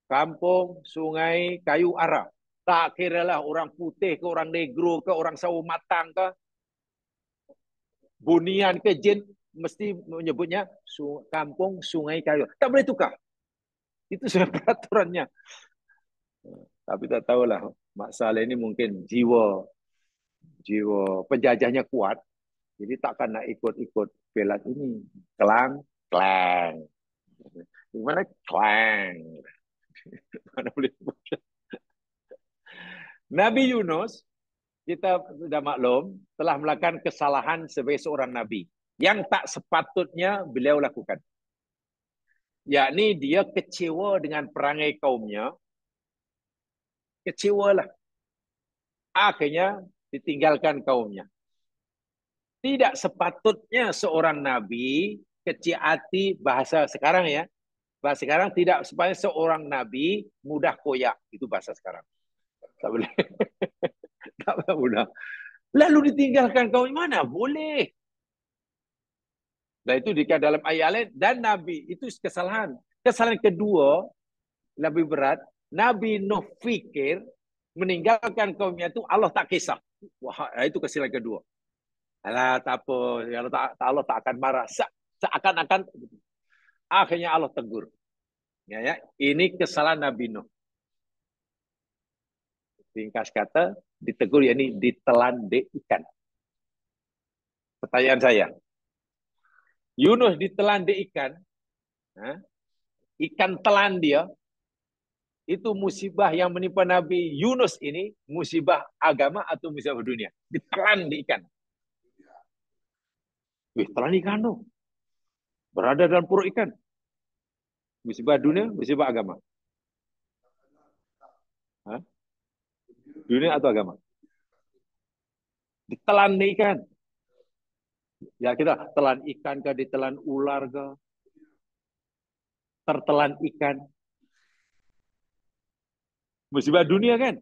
Kampung Sungai Kayu Arab. Tak kira lah orang putih ke, orang negro ke, orang sawo matang ke, Bunian ke, Jin, mesti menyebutnya kampung Sungai Kayu. Tak boleh tukar. Itu sudah peraturannya. Tapi tak tahulah, Mak Saleh ini mungkin jiwa penjajahnya kuat. Jadi takkan nak ikut-ikut pelat ini. Kelang, klang. Gimana? Klang. Mana boleh. Nabi Yunus, kita sudah maklum, telah melakukan kesalahan sebagai seorang Nabi. Yang tak sepatutnya beliau lakukan. Yakni dia kecewa dengan perangai kaumnya. Kecewalah. Akhirnya ditinggalkan kaumnya. Tidak sepatutnya seorang Nabi kecil hati bahasa sekarang ya. Bahasa sekarang tidak sepatutnya seorang Nabi mudah koyak. Itu bahasa sekarang. Tak boleh. Tak mudah. Lalu ditinggalkan kaum mana? Boleh. Dan itu dikatakan dalam ayat lain. Dan Nabi itu kesalahan. Kesalahan kedua, lebih berat. Nabi Nuh fikir meninggalkan kaumnya itu Allah tak kisah. Wah, itu kesilapan kedua. Alah, tak apa. Allah tak akan marah. Seakan-akan. Akhirnya Allah tegur. Ya. Ini kesalahan Nabi Nuh. Ringkas kata, ditegur, yakni ditelan di ikan. Pertanyaan saya, Yunus ditelan di ikan, ikan telan dia, itu musibah yang menimpa Nabi Yunus ini, musibah agama atau musibah dunia? Ditelan di ikan. Telan ikan tuh. Berada dalam perut ikan. Musibah dunia, musibah agama. Hah? Dunia atau agama? Ditelan di ikan. Ya kita telan ikan kah, ditelan ular kah? Tertelan ikan. Musibah dunia kan?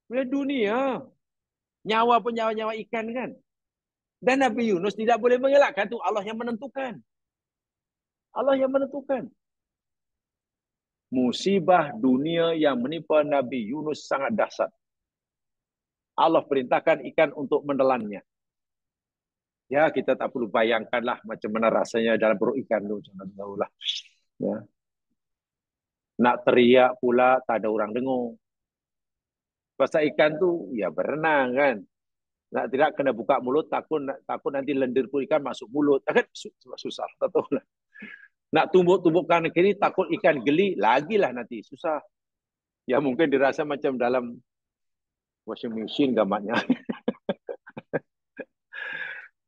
Musibah dunia. Nyawa pun nyawa-nyawa ikan kan? Dan Nabi Yunus tidak boleh mengelakkan itu. Allah yang menentukan. Allah yang menentukan. Musibah dunia yang menimpa Nabi Yunus sangat dahsyat. Allah perintahkan ikan untuk menelannya. Ya, kita tak perlu bayangkanlah macam mana rasanya dalam perut ikan itu. Jangan tahulah. Ya. Nak teriak pula, tak ada orang dengar. Pasal ikan tu, ya berenang kan. Nak tidak kena buka mulut, takut nanti lendir pun ikan masuk mulut. Kan susah, tak tahulah. Nak tumbuk-tumbukkan kiri, takut ikan geli, lagilah nanti. Susah. Ya mungkin dirasa macam dalam washing machine gambarnya.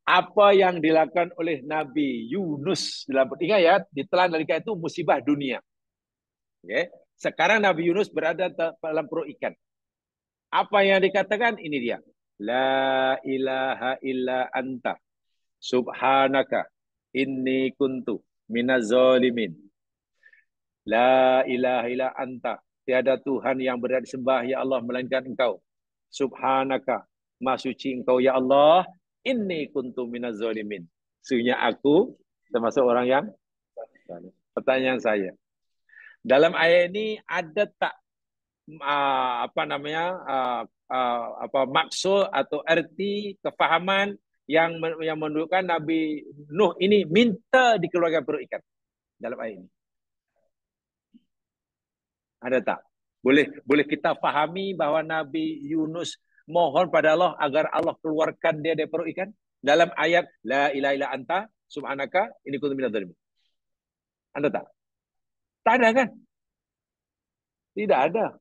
Apa yang dilakukan oleh Nabi Yunus dalam ingat ya, ditelan dari ikan itu musibah dunia. Okay. Sekarang Nabi Yunus berada dalam perut ikan. Apa yang dikatakan? Ini dia. La ilaha illa anta subhanaka inni kuntu minaz zalimin. La ilaha illa anta. Tiada Tuhan yang berhak disembah ya Allah melainkan Engkau. Subhanaka. Maha suci Engkau ya Allah. Inni kuntu minaz zalimin. Sesungguhnya aku termasuk orang yang zalim. Pertanyaan saya. Dalam ayat ini ada tak maksud atau arti kefahaman yang menunjukkan Nabi Nuh ini minta dikeluarkan perut ikan dalam ayat ini? Ada tak? Boleh kita fahami bahawa Nabi Yunus mohon pada Allah agar Allah keluarkan dia dari perut ikan dalam ayat la ilaha illa anta subhanaka inni kuntu minadz zalimin. Ada tak? Tak ada kan? Tidak ada.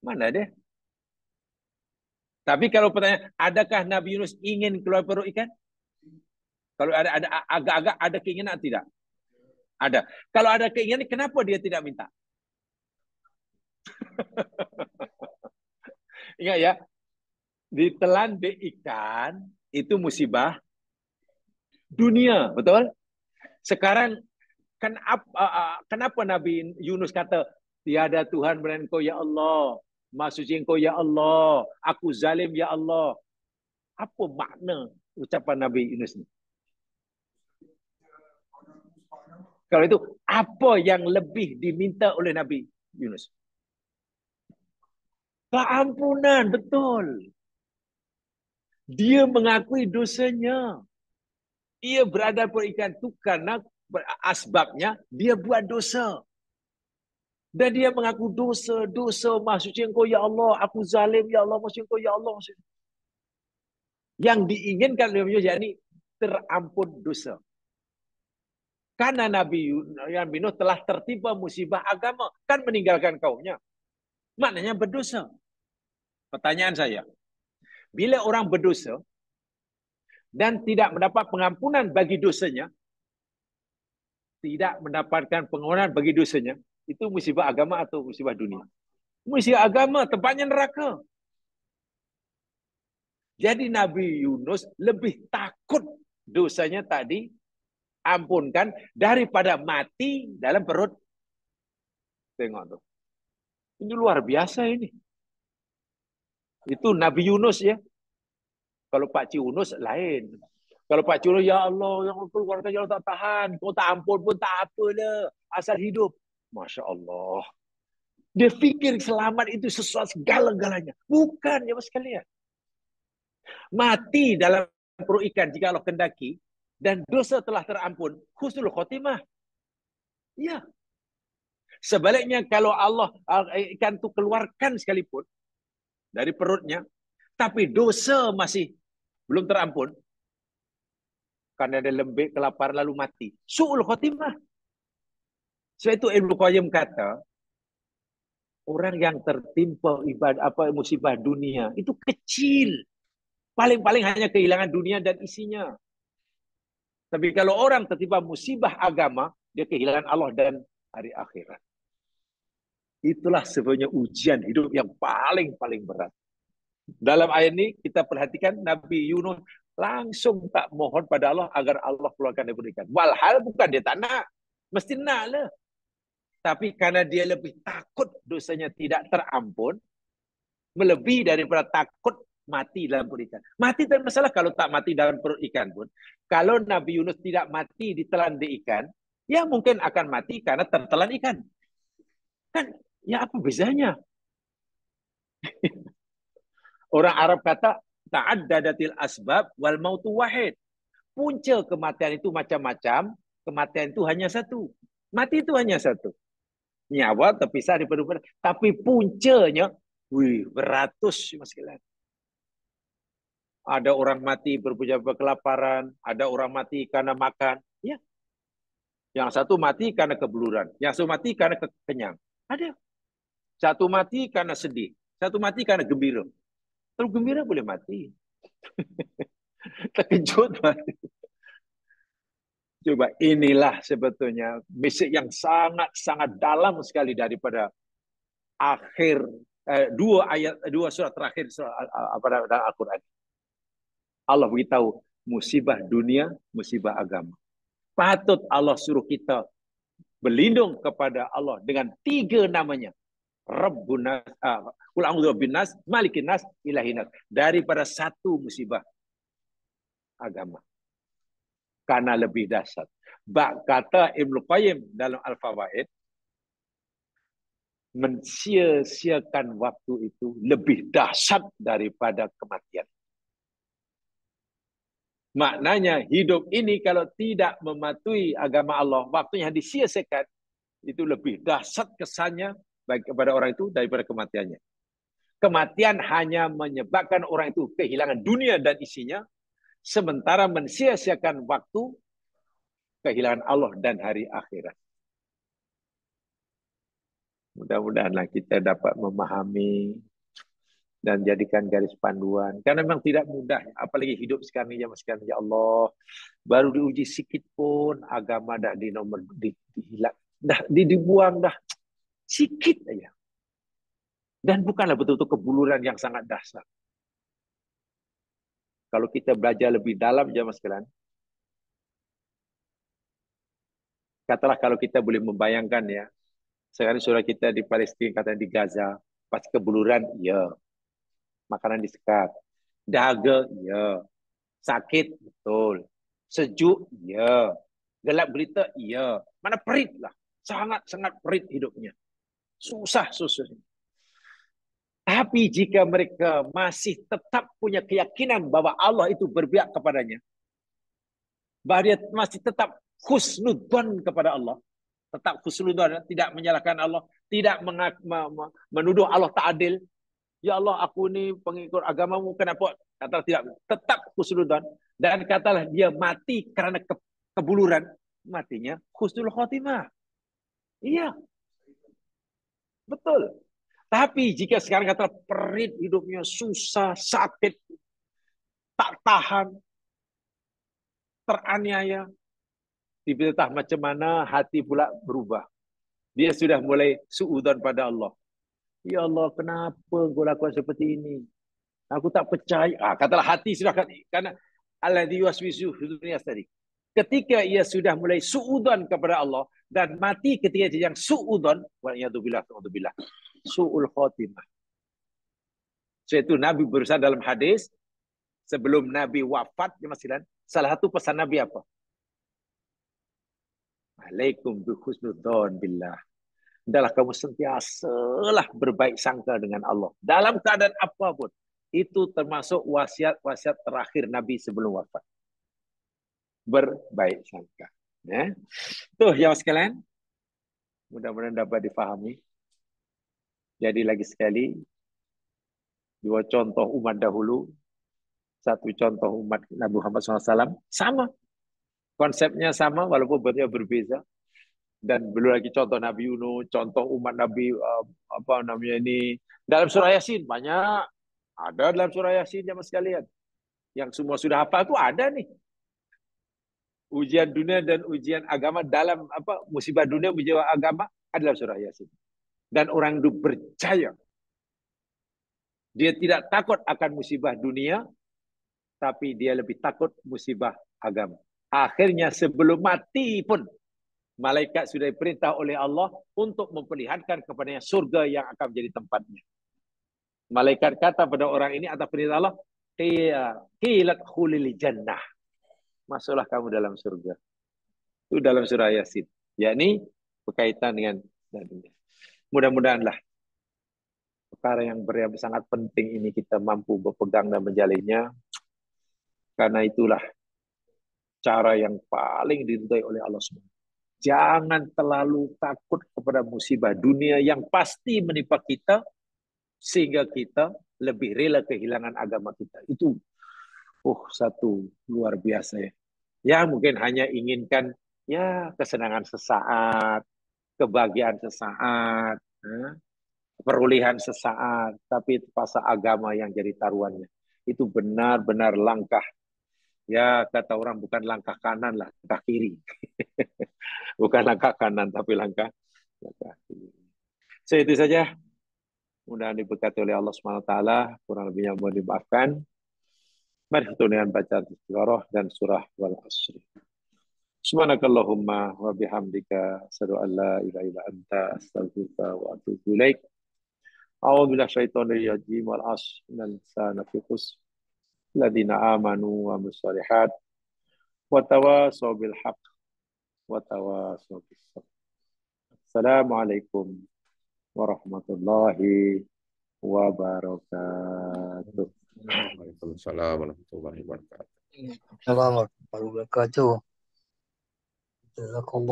Mana dia? Tapi kalau pertanyaan, adakah Nabi Yunus ingin keluar perut ikan? Kalau ada agak-agak ada keinginan tidak? Ada. Kalau ada keinginan, kenapa dia tidak minta? Ingat ya, ditelan di ikan itu musibah dunia, betul? Sekarang kenapa Nabi Yunus kata tiada Tuhan melainkan Engkau ya Allah, Maha suci Engkau ya Allah, aku zalim ya Allah. Apa makna ucapan Nabi Yunus ini? Kalau itu, apa yang lebih diminta oleh Nabi Yunus? Keampunan, betul. Dia mengakui dosanya. Ia berada per ikan itu karena asbabnya dia buat dosa. Dan dia mengaku dosa, Maha suci Engkau ya Allah, aku zalim ya Allah, Maha suci Engkau ya Allah. Yang diinginkan oleh Nabi yakni terampun dosa. Karena Nabi Nuh telah tertimpa musibah agama, kan meninggalkan kaumnya. Maknanya berdosa. Pertanyaan saya, bila orang berdosa dan tidak mendapat pengampunan bagi dosanya, tidak mendapatkan pengampunan bagi dosanya, itu musibah agama atau musibah dunia? Musibah agama, tempatnya neraka. Jadi Nabi Yunus lebih takut dosanya tadi ampunkan daripada mati dalam perut. Tengok tuh. Ini luar biasa ini. Itu Nabi Yunus ya. Kalau Pak Yunus lain. Kalau Pak Yunus, ya Allah, yang keluarga ya Allah tak tahan. Kau tak ampun pun tak apalah. Asal hidup. Masya Allah. Dia fikir selamat itu sesuatu segala-galanya. Bukan, ya mas sekalian. Mati dalam perut ikan jika Allah kendaki dan dosa telah terampun, husnul khotimah. Ya. Sebaliknya kalau Allah ikan itu keluarkan sekalipun dari perutnya, tapi dosa masih belum terampun karena ada lembik, kelaparan lalu mati. Su'ul khotimah. Sebab itu Ibnu Qayyim kata, orang yang tertimpa musibah dunia itu kecil. Paling-paling hanya kehilangan dunia dan isinya. Tapi kalau orang tertimpa musibah agama, dia kehilangan Allah dan hari akhirat. Itulah sebenarnya ujian hidup yang paling berat. Dalam ayat ini kita perhatikan Nabi Yunus langsung tak mohon pada Allah agar Allah keluarkan dari perut ikan. Walhal bukan dia tak nak. Mesti nak lah. Tapi karena dia lebih takut dosanya tidak terampun, melebihi daripada takut mati dalam perut ikan. Mati tak masalah kalau tak mati dalam perut ikan pun. Kalau Nabi Yunus tidak mati ditelan di ikan, ya mungkin akan mati karena tertelan ikan. Kan, ya apa bezanya? Orang Arab kata, ta'addadatil asbab wal mautu wahid. Punca kematian itu macam-macam, kematian itu hanya satu. Mati itu hanya satu. Nyawa terpisah daripada tapi puncanya beratus mas sekalian. Ada orang mati berpuja-puja kelaparan, ada orang mati karena makan, ya. Yang satu mati karena kebeluran, yang satu mati karena kenyang. Ada. Satu mati karena sedih, satu mati karena gembira. Kalau gembira boleh mati. Terkejut mati. Coba inilah sebetulnya mesej yang sangat dalam sekali daripada akhir dua surat terakhir dalam Al-Quran. Allah beritahu musibah dunia, musibah agama. Patut Allah suruh kita berlindung kepada Allah dengan 3 namanya. Rabbun nas, qul a'udzu birabbin nas, malikin nas, ilahin nas. Daripada satu musibah agama. Karena lebih dahsyat. Kata Ibnu Qayyim dalam Al-Fawaid, mensia-siakan waktu itu lebih dahsyat daripada kematian. Maknanya hidup ini kalau tidak mematuhi agama Allah, waktunya disia-siakan, itu lebih dahsyat kesannya bagi kepada orang itu daripada kematiannya. Kematian hanya menyebabkan orang itu kehilangan dunia dan isinya, sementara mensia-siakan waktu, kehilangan Allah dan hari akhirat. Mudah-mudahanlah kita dapat memahami dan jadikan garis panduan. Karena memang tidak mudah, apalagi hidup sekarang ini, sekarang ya Allah, baru diuji sikit pun agama dah dihilang, dah dibuang dah sikit aja. Dan bukanlah betul-betul kebuluran yang sangat dahsyat. Kalau kita belajar lebih dalam jamaah sekalian, katalah kalau kita boleh membayangkan ya, sekarang saudara kita di Palestina, katanya di Gaza, pas kebuluran, ya. Makanan disekat. Dahaga, ya. Sakit, betul. Sejuk, ya. Gelap berita, ya. Mana perit lah. Sangat-sangat perit hidupnya. Susah. Tapi jika mereka masih tetap punya keyakinan bahwa Allah itu berpihak kepadanya, bahwa dia masih tetap husnudzon kepada Allah, tetap husnudzon, tidak menyalahkan Allah, tidak menuduh Allah tak adil. Ya Allah, aku ni pengikut agamamu, kenapa? Katalah tidak, tetap husnudzon. Dan katalah dia mati karena kebuluran, matinya husnul khotimah. Iya, betul. Tapi jika sekarang kata perit hidupnya, susah, sakit, tak tahan, teraniaya, tiba-tiba macam mana hati pula berubah. Dia sudah mulai suudzon pada Allah. Ya Allah, kenapa kau lakukan seperti ini? Aku tak percaya. Katalah hati sudah, karena alladzi yuwaswisu fi tadi. Ketika ia sudah mulai suudzon kepada Allah dan mati ketika dia yang suudzon, wa'iyadzubillah, su'ul khotimah. So itu Nabi berusaha dalam hadis sebelum Nabi wafat, salah satu pesan Nabi apa? Alaikum bi husnudzon billah. Adalah kamu sentiasalah berbaik sangka dengan Allah. Dalam keadaan apapun. Itu termasuk wasiat-wasiat terakhir Nabi sebelum wafat. Berbaik sangka. Ya. Tuh, jamaah sekalian. Mudah-mudahan dapat difahami. Jadi lagi sekali, dua contoh umat dahulu, satu contoh umat Nabi Muhammad SAW, sama. Konsepnya sama, walaupun bentuknya berbeza. Dan belum lagi contoh Nabi Yunus, contoh umat Nabi apa namanya ini dalam surah Yasin banyak ada dalam surah Yasin jamaah sekalian yang semua sudah hafal itu ada nih ujian dunia dan ujian agama dalam apa musibah dunia musibah agama adalah surah Yasin dan orang itu percaya dia tidak takut akan musibah dunia tapi dia lebih takut musibah agama akhirnya sebelum mati pun malaikat sudah diperintah oleh Allah untuk memperlihatkan kepadanya surga yang akan menjadi tempatnya. Malaikat kata pada orang ini atas perintah Allah, "Qilat khulil jannah." Masuklah kamu dalam surga. Itu dalam surah Yasin. Yakni berkaitan dengan dunia. Mudah-mudahanlah perkara yang sangat penting ini kita mampu berpegang dan menjalinnya. Karena itulah cara yang paling diridhai oleh Allah SWT. Jangan terlalu takut kepada musibah dunia yang pasti menimpa kita sehingga kita lebih rela kehilangan agama kita. Itu satu luar biasa ya. Ya mungkin hanya inginkan ya kesenangan sesaat, kebahagiaan sesaat, perolehan sesaat, tapi pasal agama yang jadi taruhannya. Itu benar-benar langkah. Ya kata orang bukan langkah kanan lah, langkah kiri. Bukan langkah kanan tapi langkah kiri. So itu saja. Mudah diberkati oleh Allah SWT. Kurang lebihnya mohon dimaafkan. Mari kita dengan bacaan Istiqoroh dan surah Wal Asri. Subhanakallahumma wa bihamdika asyhadu an la ilaha illa anta astaghfiruka wa atubu ilaik. A'udzu billahi syaitonir rajim wal 'asr innal insana fi khusr. Alladziina aamanu wa amilus shalihaat wa tawashaw bil haqq wa tawashaw bis sabr. Assalamualaikum warahmatullahi wabarakatuh. Waalaikumsalam warahmatullahi wabarakatuh. Assalamualaikum warahmatullahi wabarakatuh.